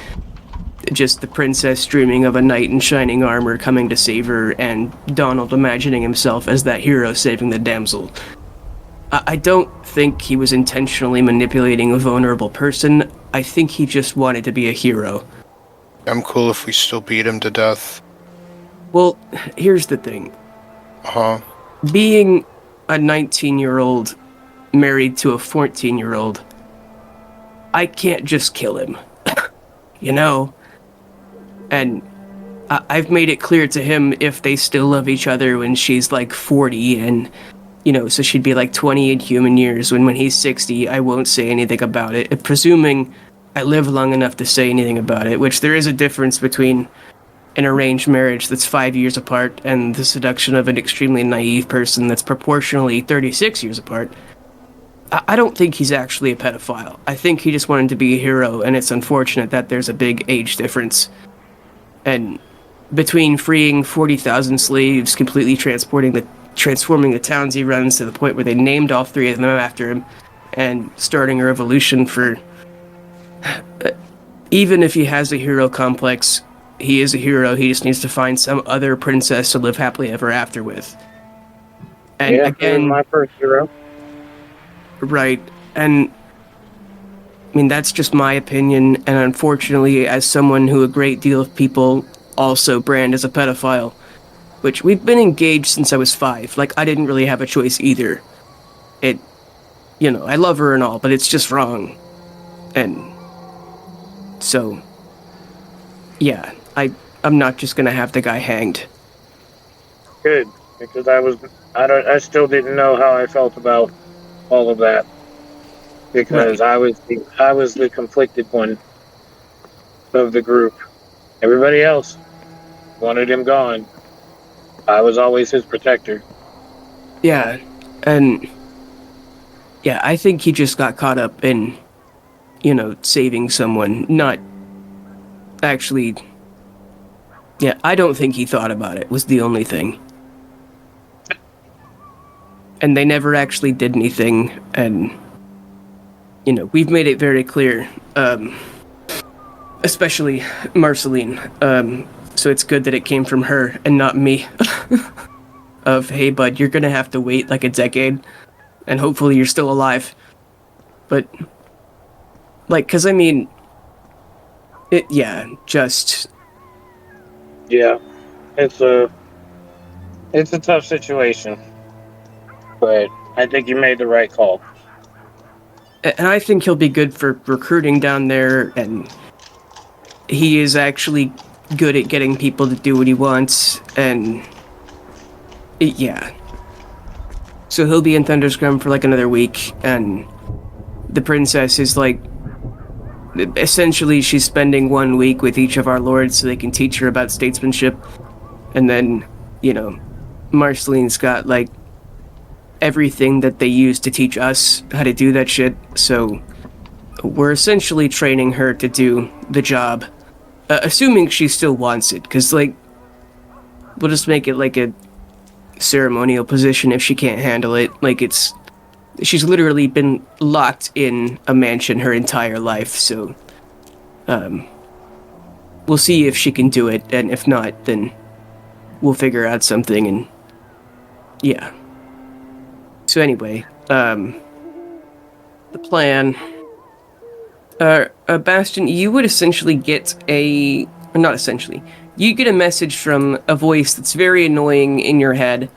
B: Just the princess dreaming of a knight in shining armor coming to save her, and Donald imagining himself as that hero saving the damsel. I don't think he was intentionally manipulating a vulnerable person. I think he just wanted to be a hero.
A: I'm cool if we still beat him to death.
B: Well, here's the thing.
A: Uh-huh.
B: Being a 19-year-old married to a 14-year-old, I can't just kill him. And I've made it clear to him if they still love each other when she's like 40 and, so she'd be like 20 in human years. When he's 60, I won't say anything about it, presuming I live long enough to say anything about it, which there is a difference between an arranged marriage that's 5 years apart and the seduction of an extremely naive person that's proportionally 36 years apart. I don't think he's actually a pedophile. I think he just wanted to be a hero, and it's unfortunate that there's a big age difference. And between freeing 40,000 slaves, completely transforming the towns he runs to the point where they named all 3 of them after him, and starting a revolution for... Even if he has a hero complex, he is a hero. He just needs to find some other princess to live happily ever after with. And again,
D: my first hero.
B: Right, and I mean, that's just my opinion, and unfortunately, as someone who a great deal of people also brand as a pedophile, which we've been engaged since I was 5, like, I didn't really have a choice either. I love her and all, but it's just wrong. And so, yeah, I'm not just gonna have the guy hanged.
D: Good, because I still didn't know how I felt about all of that. Because right. I was the conflicted one of the group. Everybody else wanted him gone. I was always his protector.
B: Yeah, and I think he just got caught up in, saving someone, not actually. Yeah, I don't think he thought about it, was the only thing. And they never actually did anything, and we've made it very clear, especially Marceline, so it's good that it came from her and not me, of, hey bud, you're gonna have to wait like a decade, and hopefully you're still alive. But, like, cause I mean, Yeah,
D: it's a tough situation. but I think you made the right call.
B: And I think he'll be good for recruiting down there, and he is actually good at getting people to do what he wants, and yeah. So he'll be in Thundersgrem for like another week, and the princess is like, essentially she's spending 1 week with each of our lords so they can teach her about statesmanship, and then, you know, Marceline's got like everything that they use to teach us how to do that shit, so we're essentially training her to do the job, assuming she still wants it, because like, we'll just make it like a ceremonial position if she can't handle it. Like, she's literally been locked in a mansion her entire life, so we'll see if she can do it, and if not, then we'll figure out something, and yeah. So anyway, the plan, Bastion, you would essentially get you get a message from a voice that's very annoying in your head.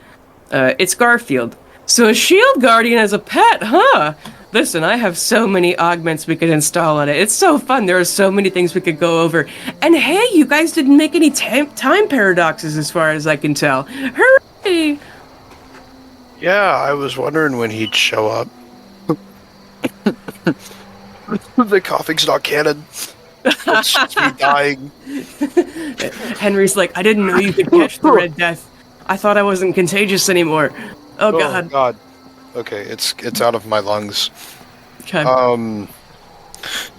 B: It's Garfield. So a shield guardian as a pet, huh? Listen, I have so many augments we could install on it. It's so fun. There are so many things we could go over. And hey, you guys didn't make any time paradoxes as far as I can tell. Hooray!
A: Yeah, I was wondering when he'd show up. The coughing's not canon. It's just me dying.
B: Henry's like, I didn't know you could catch the Red Death. I thought I wasn't contagious anymore. Oh God.
A: Okay, it's out of my lungs.
B: Okay.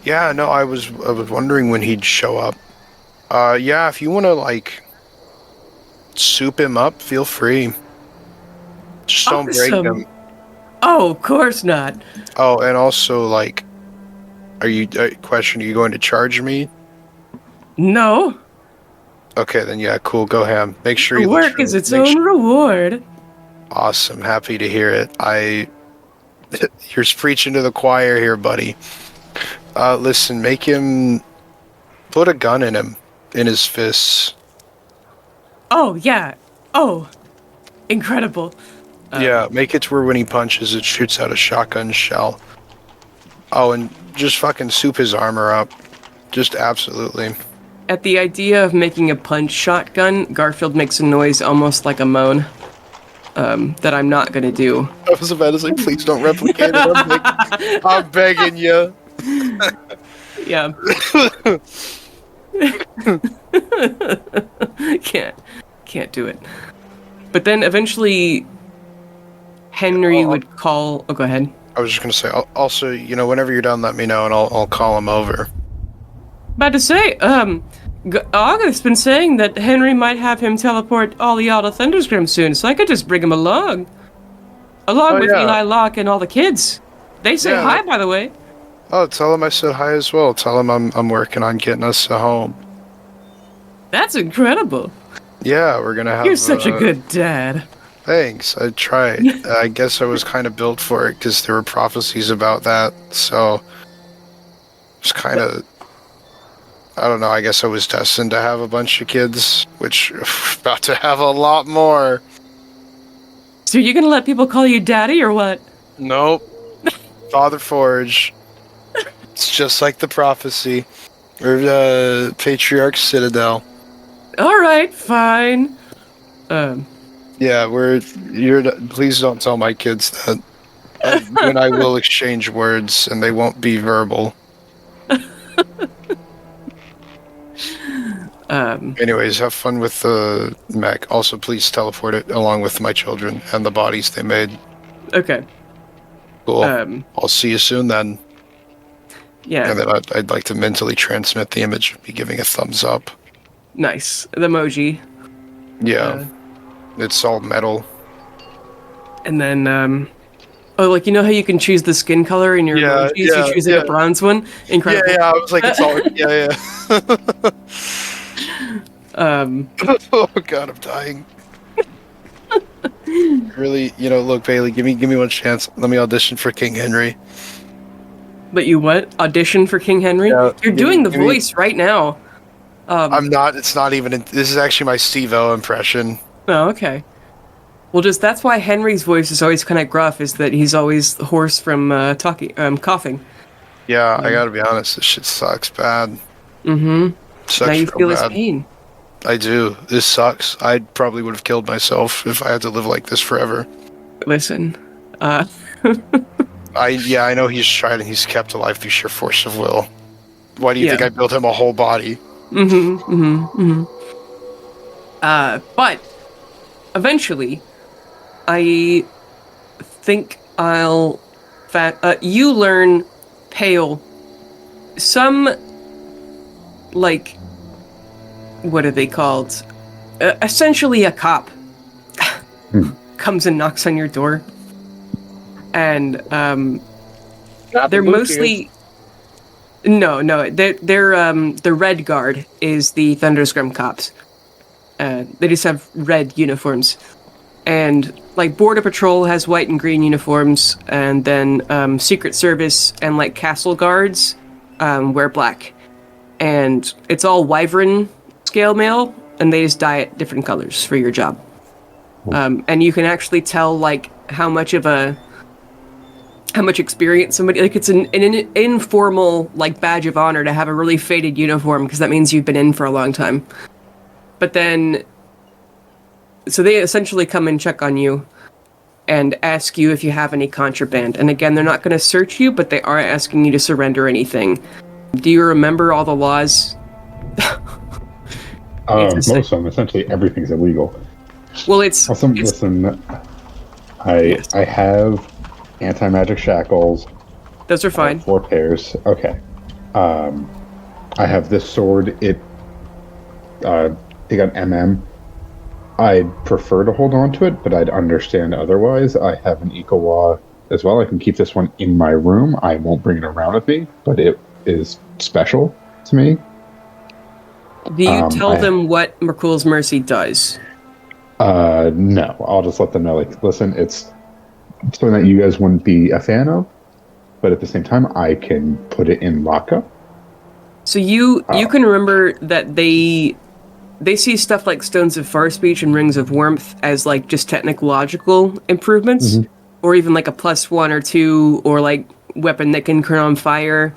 A: Yeah, no, I was wondering when he'd show up. Yeah, if you want to like soup him up, feel free. Just don't break him.
B: Oh, of course not.
A: Oh, and also like, are you going to charge me?
B: No.
A: Okay, then yeah, cool. Go ham. Make sure you
B: work is its own reward.
A: Awesome. Happy to hear it. You're preaching to the choir here, buddy. Listen, make him put a gun in his fists.
B: Oh yeah. Oh, incredible.
A: Yeah, make it to where when he punches, it shoots out a shotgun shell. Oh, and just fucking soup his armor up. Just absolutely.
B: At the idea of making a punch shotgun, Garfield makes a noise almost like a moan. That I'm not gonna do.
A: I was about to say, please don't replicate it. I'm begging you.
B: Yeah. Can't do it. But then eventually, Henry would call. Oh, go ahead.
A: I was just gonna say. Also, you know, whenever you're done, let me know, and I'll call him over.
B: About to say, August's been saying that Henry might have him teleport all y'all to Thundersgrem soon, so I could just bring him along. Along with Eli Locke and all the kids. They say hi, by the way.
A: Oh, tell him I said hi as well. Tell him I'm working on getting us a home.
B: That's incredible.
A: Yeah, we're gonna have.
B: You're such a good dad.
A: Thanks. I tried. I guess I was kind of built for it because there were prophecies about that. So it's kind of. I don't know, I guess I was destined to have a bunch of kids, which about to have a lot more.
B: So you're gonna let people call you daddy or what?
A: Nope. Father Forge. It's just like the prophecy. Or Patriarch Citadel.
B: Alright, fine.
A: Yeah, please don't tell my kids that. You and I will exchange words, and they won't be verbal. Anyways, have fun with the mech. Also, please teleport it along with my children and the bodies they made.
B: Okay.
A: Cool. I'll see you soon then.
B: Yeah.
A: And then I'd like to mentally transmit the image of me giving a thumbs up.
B: Nice. The emoji.
A: Yeah. It's all metal.
B: And then, like, you know how you can choose the skin color in your emojis? You choose a bronze one? Incredible.
A: Yeah, I was like, it's all... yeah. Oh god, I'm dying. Really, look, Bailey, give me one chance. Let me audition for King Henry.
B: But you what? Audition for King Henry?
A: Yeah,
B: You're doing the voice right now.
A: I'm not. It's not even. This is actually my Steve-O impression.
B: Oh, okay. Well, just that's why Henry's voice is always kind of gruff, is that he's always hoarse from coughing.
A: Yeah, I gotta be honest, this shit sucks bad.
B: Mm-hmm.
A: Sucks
B: Now you
A: real
B: feel his
A: bad.
B: pain.
A: I do. This sucks. I probably would have killed myself if I had to live like this forever.
B: Listen,
A: I know he's tried and he's kept alive through sheer force of will. Why do you think I built him a whole body?
B: But eventually, I think I'll. You learn pale. Some, like, what are they called? Essentially, a cop comes and knocks on your door, and
D: Not
B: they're
D: the
B: mostly. No, they're the Red Guard is the Thundersgrem cops. They just have red uniforms. And, like, Border Patrol has white and green uniforms, and then Secret Service and, like, Castle Guards wear black. And it's all Wyvern scale mail, and they just dye it different colors for your job. And you can actually tell, like, how much experience somebody, like, it's an informal, like, badge of honor to have a really faded uniform, because that means you've been in for a long time. But then, so they essentially come and check on you and ask you if you have any contraband. And again, they're not going to search you, but they are asking you to surrender anything. Do you remember all the laws?
C: Most of them, essentially everything's illegal.
B: Well, it's...
C: Listen, I have anti-magic shackles.
B: Those are fine.
C: 4 pairs. Okay. I have this sword. It got MM. I'd prefer to hold on to it, but I'd understand otherwise. I have an Ikawa as well. I can keep this one in my room. I won't bring it around with me, but it is special to me.
B: Do you tell them what McCool's Mercy does?
C: No. I'll just let them know, like, listen, it's something that you guys wouldn't be a fan of, but at the same time, I can put it in lockup.
B: So you can remember that they see stuff like Stones of Far Speech and Rings of Warmth as, like, just technological improvements, or even like a +1 or 2, or like weapon that can turn on fire,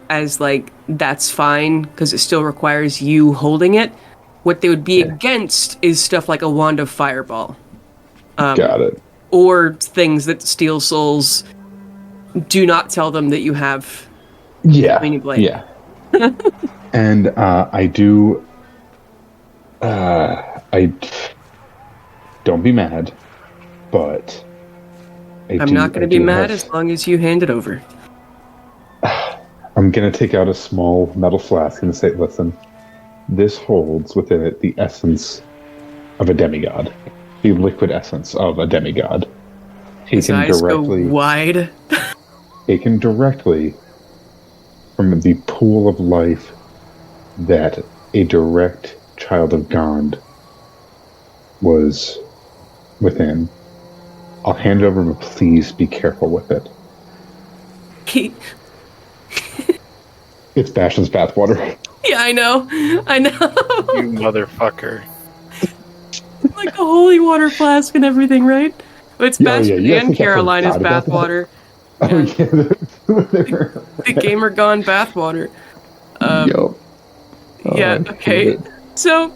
B: as, like, that's fine because it still requires you holding it. What they would be against is stuff like a Wand of Fireball.
C: Got it.
B: Or things that Steel Souls do not tell them that you have.
C: Yeah.
B: Blade.
C: Yeah. And I do. I don't be mad, but
B: I'm not going to be mad as long as you hand it over.
C: I'm going to take out a small metal flask and say, listen, this holds within it the essence of a demigod, the liquid essence of a demigod.
B: His eyes go wide.
C: Taken directly from the pool of life that a direct child of God was within. I'll hand it over, but please be careful with it. It's Bastion's bathwater.
B: Yeah, I know.
A: You motherfucker.
B: Like a holy water flask and everything, right? It's Bastion and Carolina's bathwater.
C: Oh, yeah.
B: The Gamer Gone bathwater. Okay. So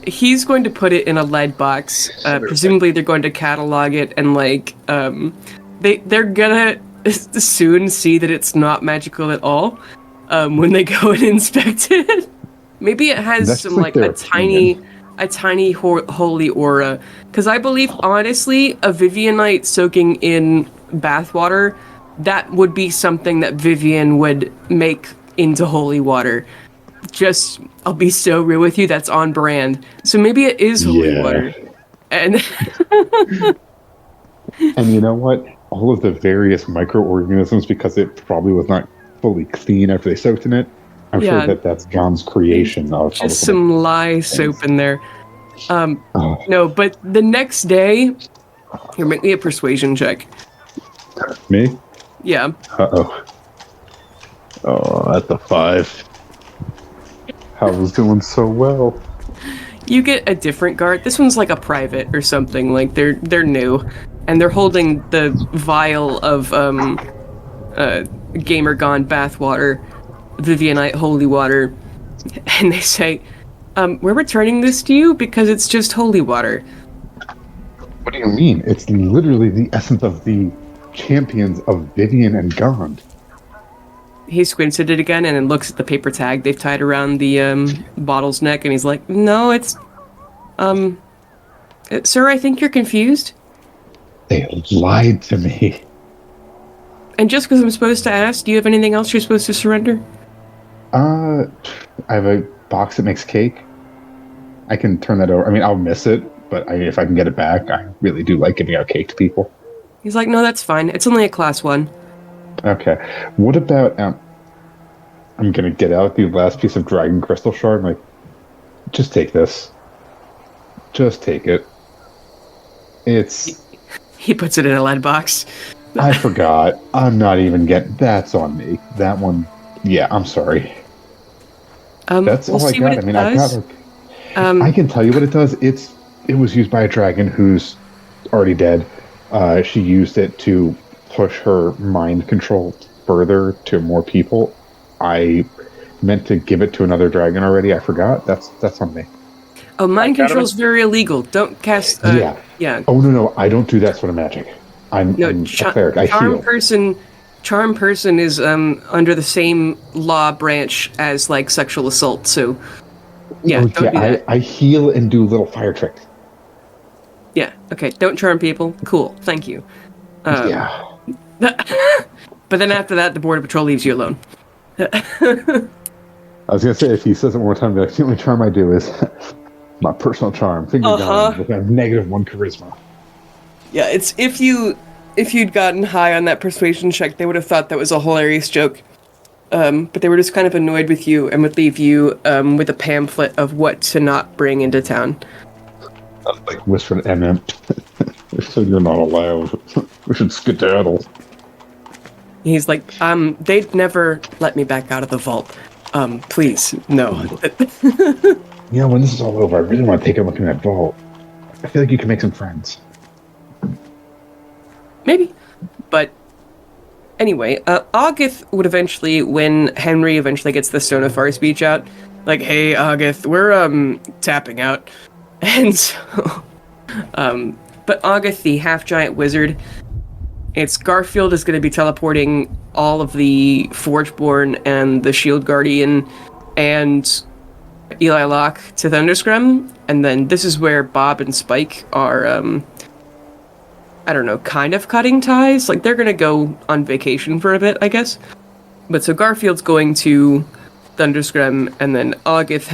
B: he's going to put it in a lead box. Presumably they're going to catalog it, and, like, they're gonna soon see that it's not magical at all when they go and inspect it. Maybe it has some, like, a tiny holy aura. Because I believe, honestly, a Vivianite soaking in bathwater, that would be something that Vivian would make into holy water. Just, I'll be so real with you, that's on brand. So maybe it is holy water. And
C: and you know what? All of the various microorganisms, because it probably was not fully clean after they soaked in it, I'm sure that's John's creation of
B: just some lye soap in there. No, but the next day, here, make me a persuasion check.
C: Me?
B: Yeah.
C: Oh, that's a 5. I was doing so well.
B: You get a different guard. This one's like a private or something. Like they're new, and they're holding the vial of Gamer Gone bathwater, Vivianite holy water, and they say, "We're returning this to you because it's just holy water."
C: What do you mean? It's literally the essence of the champions of Vivian and Gond.
B: He squints at it again and then looks at the paper tag they've tied around the bottle's neck, and he's like, "No, it's sir, I think you're confused."
C: They lied to me.
B: And just because I'm supposed to ask, do you have anything else you're supposed to surrender?
C: I have a box that makes cake. I can turn that over. I mean, I'll miss it, but if I can get it back, I really do like giving out cake to people.
B: He's like, "No, that's fine. It's only a class 1.
C: Okay. What about, I'm going to get out the last piece of dragon crystal shard. I'm like, just take this. Just take it. It's...
B: He puts it in a lead box.
C: I forgot. I'm not even getting... That's on me. That one... Yeah, I'm sorry. That's
B: we'll
C: all I
B: see
C: got.
B: what
C: I mean,
B: does.
C: I got like... I can tell you what it does. It was used by a dragon who's already dead. She used it to push her mind control further to more people. I meant to give it to another dragon already. I forgot. That's on me.
B: Oh, mind control is very illegal. Don't cast... yeah.
C: Oh, no. I don't do that sort of magic. I'm a cleric. I heal.
B: Charm person is under the same law branch as, like, sexual assault, so... Yeah, don't do that.
C: I heal and do little fire tricks.
B: Yeah, okay. Don't charm people. Cool. Thank you.
C: Yeah.
B: But then after that, the Border Patrol leaves you alone.
C: I was going to say, if he says it one more time, the only charm I do is my personal charm. Finger gun with a -1 charisma.
B: Yeah, it's if you'd gotten high on that persuasion check, they would have thought that was a hilarious joke. But they were just kind of annoyed with you and would leave you with a pamphlet of what to not bring into town.
C: I was like whispering MM. So you're not allowed. We should skedaddle.
B: He's like, they'd never let me back out of the vault. Please, no.
C: When this is all over, I really want to take a look in that vault. I feel like you can make some friends.
B: Maybe. But anyway, Augith would eventually, when Henry eventually gets the Stone of Far speech out, like, "Hey, Augith, we're, tapping out." And so, but Augith, the half-giant wizard, it's Garfield is going to be teleporting all of the Forgeborn and the Shield Guardian and Eli Locke to Thundersgrem, and then this is where Bob and Spike are, I don't know, kind of cutting ties. Like, they're going to go on vacation for a bit, I guess. But so Garfield's going to Thundersgrem, and then Augith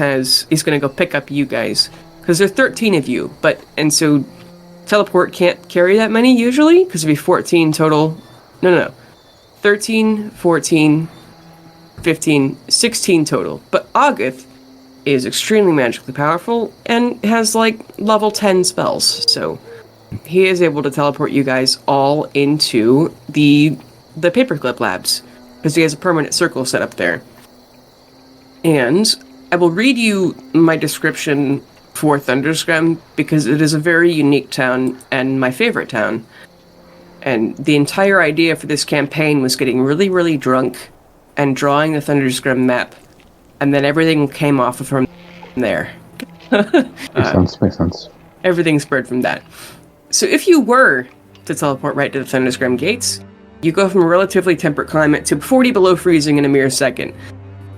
B: he's going to go pick up you guys. Because there are 13 of you, and so teleport can't carry that many usually, because it'd be 14 total. No. 13, 14, 15, 16 total. But Augith is extremely magically powerful and has, like, level 10 spells. So he is able to teleport you guys all into the Paperclip Labs, because he has a permanent circle set up there. And I will read you my description for Thundersgrem, because it is a very unique town and my favorite town. And the entire idea for this campaign was getting really, really drunk and drawing the Thundersgrem map, and then everything came off of from there.
C: Makes sense.
B: Everything spurred from that. So if you were to teleport right to the Thundersgrem gates, you go from a relatively temperate climate to 40 below freezing in a mere second.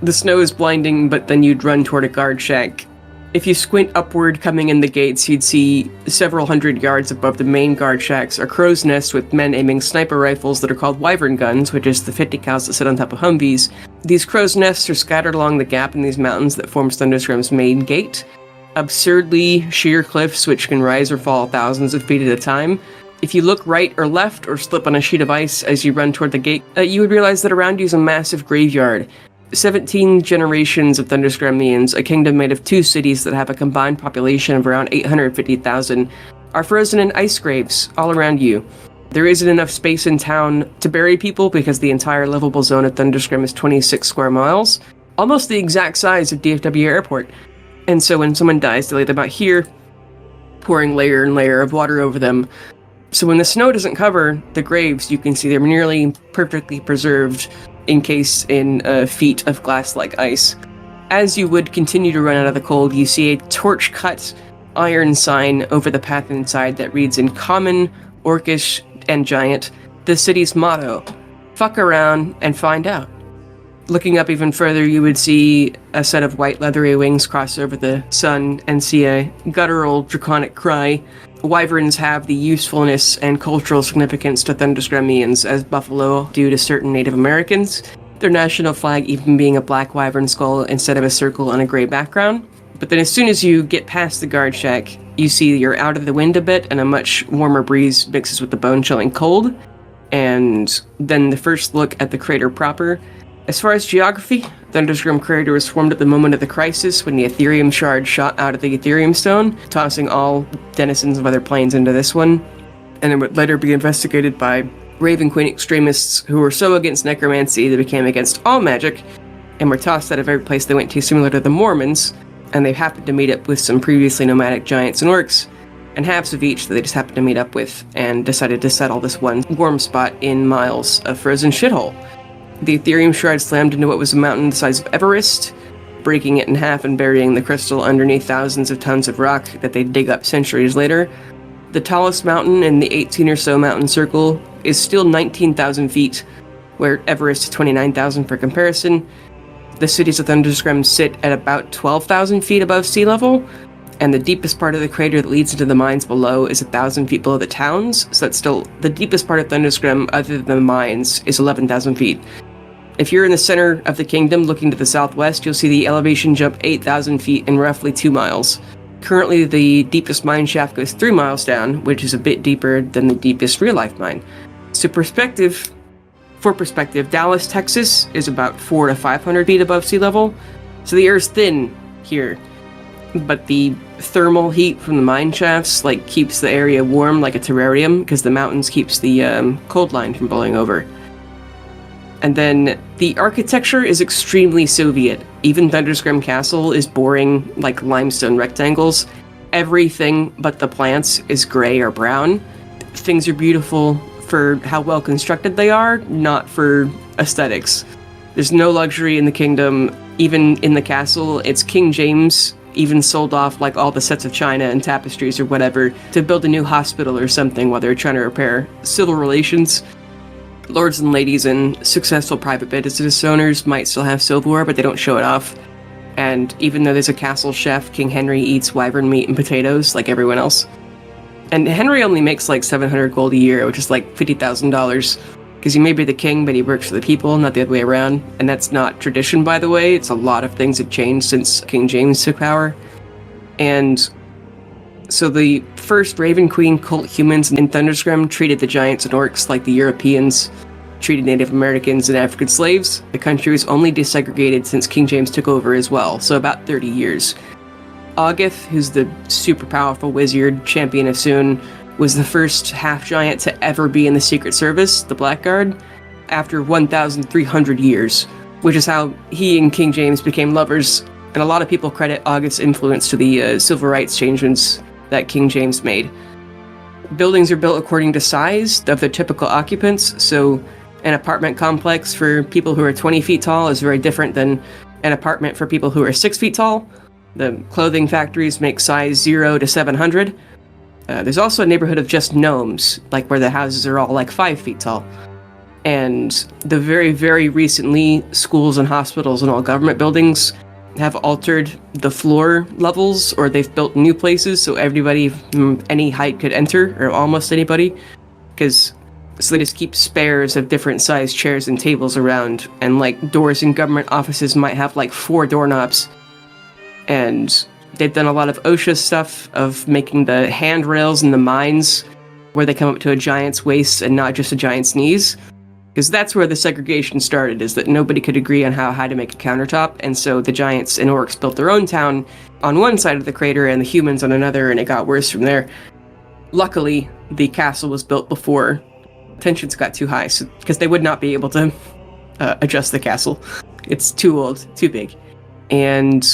B: The snow is blinding, but then you'd run toward a guard shack. If you squint upward coming in the gates, you'd see several hundred yards above the main guard shacks are crow's nests with men aiming sniper rifles that are called wyvern guns, which is the 50 cals that sit on top of Humvees. These crow's nests are scattered along the gap in these mountains that forms Thundersgrem's main gate. Absurdly sheer cliffs which can rise or fall thousands of feet at a time. If you look right or left or slip on a sheet of ice as you run toward the gate, you would realize that around you is a massive graveyard. 17 generations of Thundersgremians, a kingdom made of 2 cities that have a combined population of around 850,000, are frozen in ice graves all around you. There isn't enough space in town to bury people because the entire livable zone of Thundersgrem is 26 square miles, almost the exact size of DFW Airport. And so when someone dies, they lay them out here, pouring layer and layer of water over them. So when the snow doesn't cover the graves, you can see they're nearly perfectly preserved, encased in feet of glass-like ice. As you would continue to run out of the cold, you see a torch-cut iron sign over the path inside that reads in Common, Orcish, and Giant, the city's motto, "Fuck around and find out." Looking up even further, you would see a set of white leathery wings cross over the sun and see a guttural draconic cry. Wyverns have the usefulness and cultural significance to Thundersgremians as buffalo do to certain Native Americans, their national flag even being a black wyvern skull instead of a circle on a gray background. But then as soon as you get past the guard shack, you see you're out of the wind a bit and a much warmer breeze mixes with the bone-chilling cold. And then the first look at the crater proper. As far as geography, Thundersgrem crater was formed at the moment of the crisis when the Ethereum shard shot out of the Ethereum stone, tossing all denizens of other planes into this one. And it would later be investigated by Raven Queen extremists who were so against necromancy they became against all magic and were tossed out of every place they went to, similar to the Mormons, and they happened to meet up with some previously nomadic giants and orcs, and halves of each that they just happened to meet up with, and decided to settle this one warm spot in miles of frozen shithole. The Ethereum shard slammed into what was a mountain the size of Everest, breaking it in half and burying the crystal underneath thousands of tons of rock that they'd dig up centuries later. The tallest mountain in the 18 or so mountain circle is still 19,000 feet, where Everest is 29,000 for comparison. The cities of Thundersgrem sit at about 12,000 feet above sea level, and the deepest part of the crater that leads into the mines below is 1,000 feet below the towns, so that's still the deepest part of Thundersgrem other than the mines is 11,000 feet. If you're in the center of the kingdom looking to the southwest, you'll see the elevation jump 8,000 feet in roughly 2 miles. Currently, the deepest mine shaft goes 3 miles down, which is a bit deeper than the deepest real-life mine. So for perspective, Dallas, Texas is about 400 to 500 feet above sea level, so the air's thin here. But the thermal heat from the mine shafts keeps the area warm like a terrarium, because the mountains keeps the cold line from blowing over. And then the architecture is extremely Soviet. Even Thundersgrem Castle is boring, like limestone rectangles. Everything but the plants is gray or brown. Things are beautiful for how well constructed they are, not for aesthetics. There's no luxury in the kingdom. Even in the castle, it's King James even sold off all the sets of china and tapestries or whatever to build a new hospital or something while they're trying to repair civil relations. Lords and ladies and successful private business owners might still have silverware, but they don't show it off. And even though there's a castle chef, King Henry eats wyvern meat and potatoes like everyone else. And Henry only makes 700 gold a year, which is $50,000. Because he may be the king, but he works for the people, not the other way around. And that's not tradition, by the way. It's a lot of things have changed since King James took power. And so the first Raven Queen cult humans in Thundersgrem treated the giants and orcs like the Europeans treated Native Americans and African slaves. The country was only desegregated since King James took over as well, so about 30 years. Oggith, who's the super powerful wizard champion of Soon, was the first half-giant to ever be in the Secret Service, the Blackguard, after 1,300 years, which is how he and King James became lovers, and a lot of people credit Oggith's influence to the civil rights changements that King James made. Buildings are built according to size of their typical occupants, so an apartment complex for people who are 20 feet tall is very different than an apartment for people who are 6 feet tall. The clothing factories make size 0 to 700. There's also a neighborhood of just gnomes, where the houses are all 5 feet tall. And the very, very recently, schools and hospitals and all government buildings have altered the floor levels, or they've built new places so everybody from any height could enter, or almost anybody, so they just keep spares of different sized chairs and tables around, and doors in government offices might have 4 doorknobs. And they've done a lot of OSHA stuff of making the handrails in the mines where they come up to a giant's waist and not just a giant's knees. Because that's where the segregation started, is that nobody could agree on how high to make a countertop, and so the giants and orcs built their own town on one side of the crater and the humans on another, and it got worse from there. Luckily, the castle was built before tensions got too high, because they would not be able to adjust the castle. It's too old, too big. And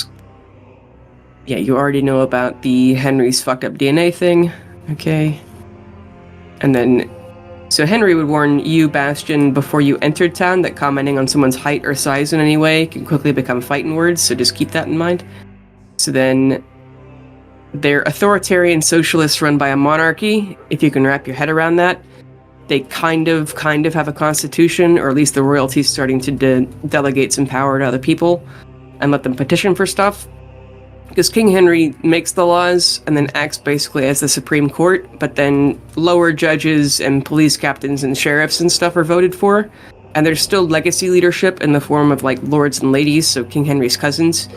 B: Yeah, you already know about the Henry's fucked up DNA thing. Okay. And then, so Henry would warn you, Bastion, before you entered town that commenting on someone's height or size in any way can quickly become fighting words, so just keep that in mind. So then, they're authoritarian socialists run by a monarchy, if you can wrap your head around that. They kind of have a constitution, or at least the royalty's starting to delegate some power to other people and let them petition for stuff. Because King Henry makes the laws and then acts basically as the Supreme Court, but then lower judges and police captains and sheriffs and stuff are voted for. And there's still legacy leadership in the form of like lords and ladies, so King Henry's cousins.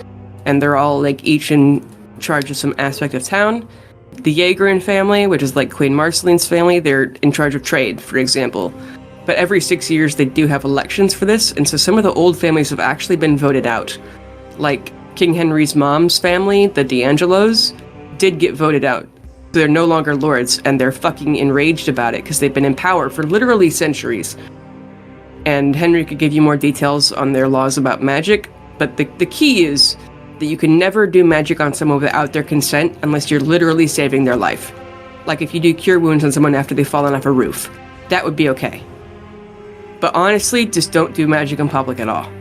B: And they're all like each in charge of some aspect of town. The Jaegeren family, which is like Queen Marceline's family, they're in charge of trade, for example. But every 6 years they do have elections for this, and so some of the old families have actually been voted out. Like King Henry's mom's family, the D'Angelos, did get voted out. They're no longer lords, and they're fucking enraged about it because they've been in power for literally centuries. And Henry could give you more details on their laws about magic, but the key is that you can never do magic on someone without their consent unless you're literally saving their life. Like if you do cure wounds on someone after they've fallen off a roof, that would be okay. But honestly, just don't do magic in public at all.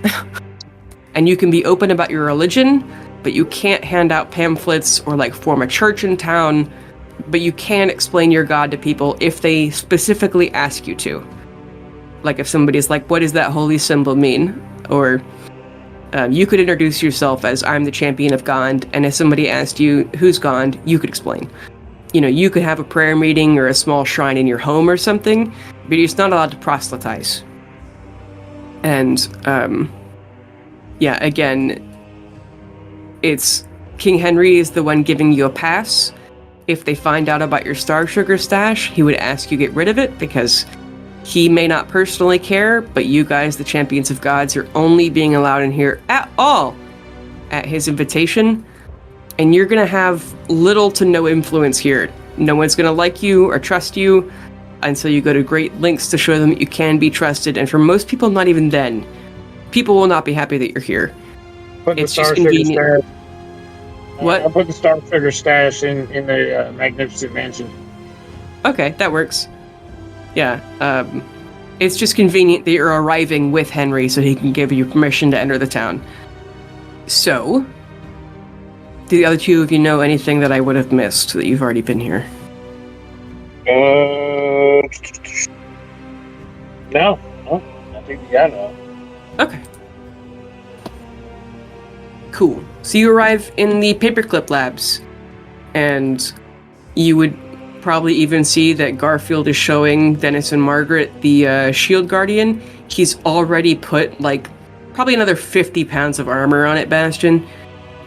B: And you can be open about your religion, but you can't hand out pamphlets or like form a church in town, but you can explain your god to people if they specifically ask you to. Like if somebody's like, what does that holy symbol mean? Or you could introduce yourself as I'm the champion of Gond, and if somebody asked you who's Gond, you could explain. You know, you could have a prayer meeting or a small shrine in your home or something, but you're just not allowed to proselytize. And yeah, again, it's King Henry is the one giving you a pass. If they find out about your Star Sugar stash, he would ask you get rid of it because he may not personally care, but you guys, the champions of gods, are only being allowed in here at all at his invitation, and you're gonna have little to no influence here. No one's gonna like you or trust you until you go to great lengths to show them that you can be trusted, and for most people, not even then. People will not be happy that you're here.
D: Put
B: It's
D: the
B: just
D: Star Sugar
B: convenient.
D: stash.
B: What?
D: I put the Star Sugar stash in the Magnificent Mansion.
B: Okay, that works. Yeah, it's just convenient that you're arriving with Henry so he can give you permission to enter the town. So, do the other two of you know anything that I would have missed that you've already been here?
D: No, I think you got it.
B: Okay. Cool. So you arrive in the Paperclip Labs, and you would probably even see that Garfield is showing Dennis and Margaret the Shield Guardian. He's already put, like, probably another 50 pounds of armor on it, Bastion.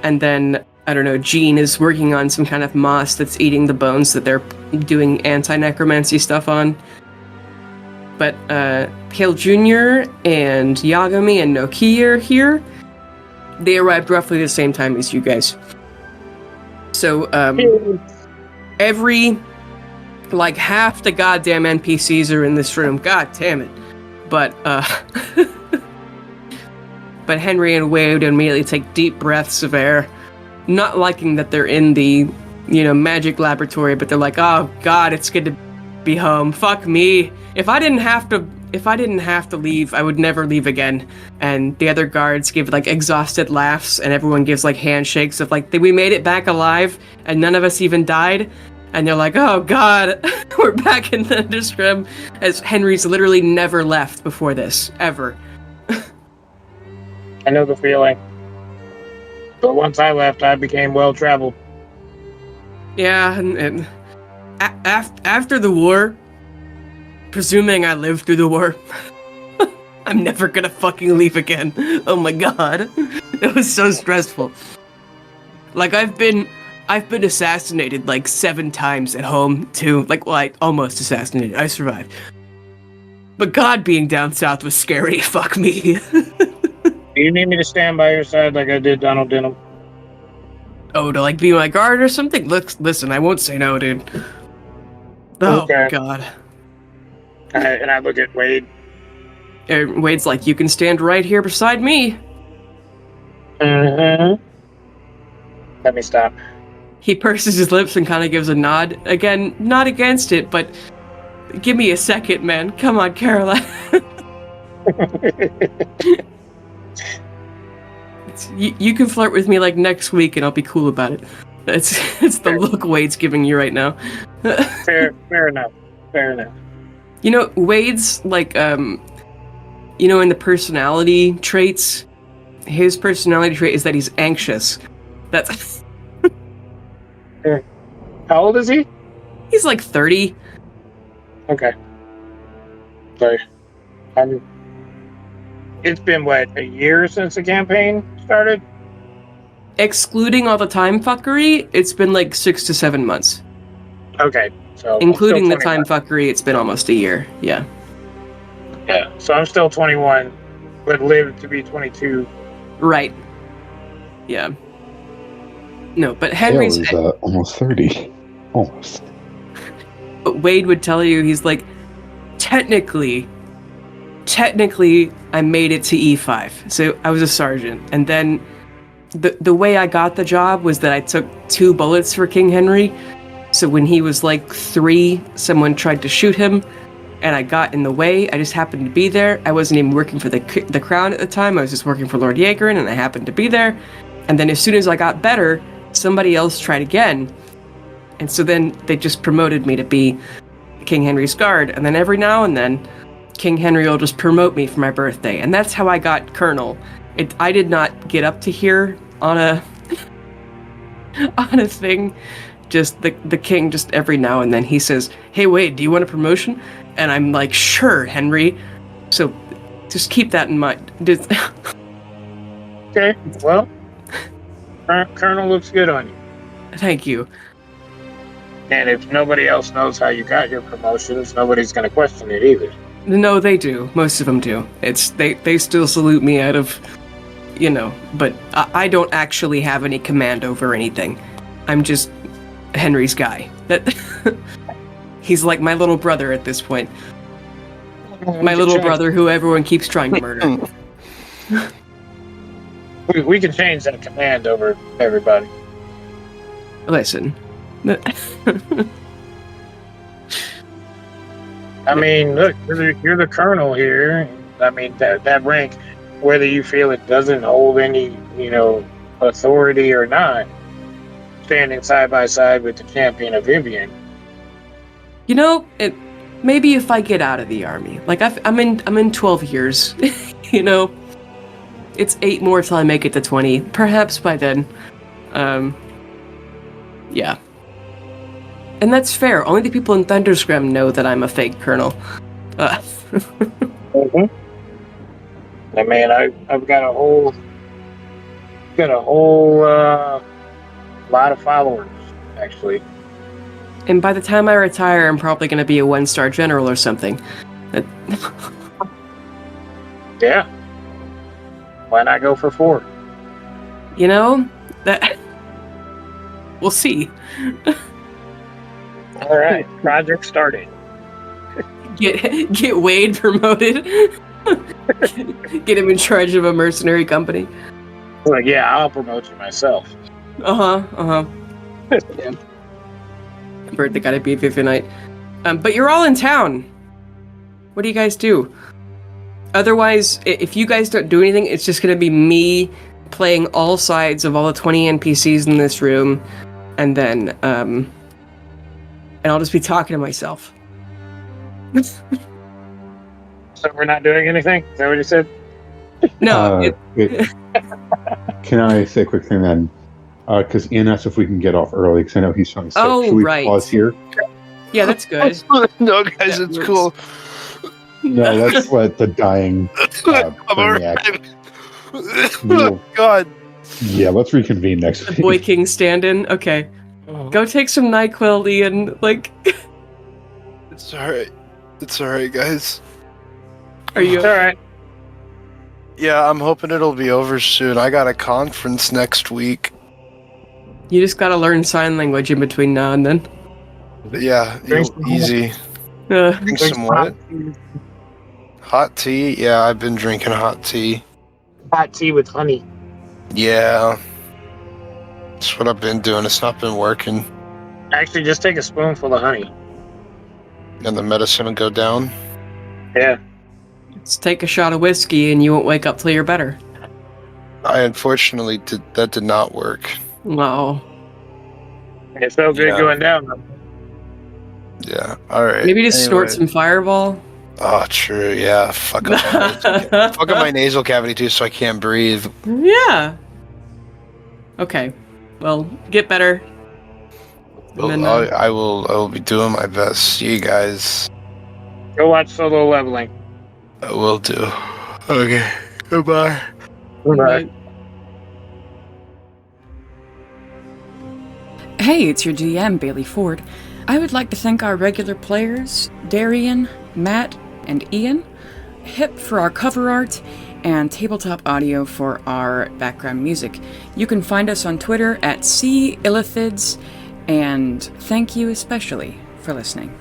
B: And then, I don't know, Jean is working on some kind of moss that's eating the bones that they're doing anti-necromancy stuff on. But Kale Jr. and Yagami and Noki are here. They arrived roughly the same time as you guys. So, like, half the goddamn NPCs are in this room. God damn it. But, but Henry and Wade immediately take deep breaths of air, not liking that they're in the, magic laboratory, but they're like, oh god, it's good to be home. Fuck me. If I didn't have to leave, I would never leave again. And the other guards give like exhausted laughs, and everyone gives like handshakes of like, we made it back alive, and none of us even died. And they're like, oh god, we're back in Thundersgrem, as Henry's literally never left before this, ever.
D: I know the feeling. But once I left, I became well-traveled.
B: Yeah, and after the war, presuming I lived through the war, I'm never gonna fucking leave again. Oh my god. It was so stressful. Like, I've been assassinated like 7 times at home, too. Like, well, I almost assassinated. I survived. But God, being down south was scary. Fuck me.
D: Do you need me to stand by your side like I did Donald Denham?
B: Oh, to like be my guard or something? Listen, I won't say no, dude. Oh,
D: Okay.
B: God.
D: And I look at Wade.
B: Wade's like, you can stand right here beside me.
D: Mm-hmm. Let me stop.
B: He purses his lips and kind of gives a nod. Again, not against it, but give me a second, man. Come on, Caroline. You can flirt with me like next week and I'll be cool about it. It's the look Wade's giving you right now.
D: Fair enough. Fair enough.
B: You know, Wade's like, in the personality traits, his personality trait is that he's anxious. That's...
D: How old is he?
B: He's like 30.
D: Okay. Sorry. It's been, what, a year since the campaign started?
B: Excluding all the time fuckery, it's been like 6 to 7 months.
D: Okay. So
B: including the
D: 21.
B: time fuckery, it's been almost a year. Yeah.
D: Yeah. So I'm still 21, but live to be 22.
B: Right. Yeah. No, but Henry's...
C: Dale is almost 30. Almost.
B: But Wade would tell you, he's like, technically, I made it to E5. So I was a sergeant. And then the way I got the job was that I took 2 bullets for King Henry. So when he was like 3, someone tried to shoot him, and I got in the way. I just happened to be there. I wasn't even working for the crown at the time. I was just working for Lord Jaegern, and I happened to be there. And then as soon as I got better, somebody else tried again. And so then they just promoted me to be King Henry's guard. And then every now and then, King Henry will just promote me for my birthday. And that's how I got Colonel. I did not get up to here on a thing. Just the king, just every now and then, he says, "Hey, Wade, do you want a promotion?" And I'm like, "Sure, Henry." So just keep that in mind.
D: Okay, well, Colonel looks good on you.
B: Thank you.
D: And if nobody else knows how you got your promotions, nobody's going to question it either.
B: No, they do. Most of them do. They still salute me out of, but I don't actually have any command over anything. I'm just Henry's guy. He's like my little brother at this point. My little brother who everyone keeps trying to murder.
D: We can change that command over everybody.
B: Listen.
D: I mean, look, you're the colonel here. I mean, that rank, whether you feel it doesn't hold any, authority or not, standing side by side with the champion of Vivian.
B: Maybe if I get out of the army, like I'm in 12 years, it's 8 more till I make it to 20. Perhaps by then, yeah. And that's fair. Only the people in Thundersgrem know that I'm a fake colonel.
D: Mm-hmm. I mean, I've got a whole lot of followers, actually.
B: And by the time I retire, I'm probably going to be a 1-star general or something.
D: Yeah. Why not go for 4?
B: That we'll see.
D: All right, project started.
B: Get Wade promoted. Get him in charge of a mercenary company.
D: Like, yeah, I'll promote you myself.
B: Yeah. Bird, gotta be Vivianite. But you're all in town. What do you guys do? Otherwise, if you guys don't do anything, it's just gonna be me playing all sides of all the 20 NPCs in this room, and then and I'll just be talking to myself.
D: So we're not doing anything? Is that what you said?
B: No.
C: Can I say a quick thing then? Because Ian asked if we can get off early, because I know he's trying to say, should we pause here?
B: Yeah, that's good.
A: No, guys, it's cool.
C: No, that's what the dying brainiac.
A: Oh, God.
C: Yeah, let's reconvene next
B: The
C: week.
B: Boy King stand-in? Okay. Go take some NyQuil, Ian.
A: It's alright. It's alright, guys.
B: Are you...
D: It's alright.
A: Yeah, I'm hoping it'll be over soon. I got a conference next week.
B: You just gotta learn sign language in between now and then.
A: Yeah, easy. Drink some what? Hot tea? Yeah, I've been drinking hot tea.
D: Hot tea with honey.
A: Yeah. That's what I've been doing. It's not been working.
D: Actually, just take a spoonful of honey.
A: And the medicine will go down.
D: Yeah.
B: Let's take a shot of whiskey and you won't wake up till you're better.
A: I unfortunately did not work.
B: No.
D: It felt good going down, though.
A: Yeah. All right.
B: Maybe just snort some Fireball.
A: Oh, true. Yeah. Fuck up my nasal cavity too, so I can't breathe.
B: Yeah. Okay. Well, get better.
A: Well,
B: then,
A: I will be doing my best. See you guys.
D: Go watch Solo Leveling.
A: I will do. Okay. Goodbye.
D: Bye.
E: Hey, it's your GM, Bailey Ford. I would like to thank our regular players, Darian, Matt, and Ian, Hip for our cover art, and Tabletop Audio for our background music. You can find us on Twitter at @Illithids, and thank you especially for listening.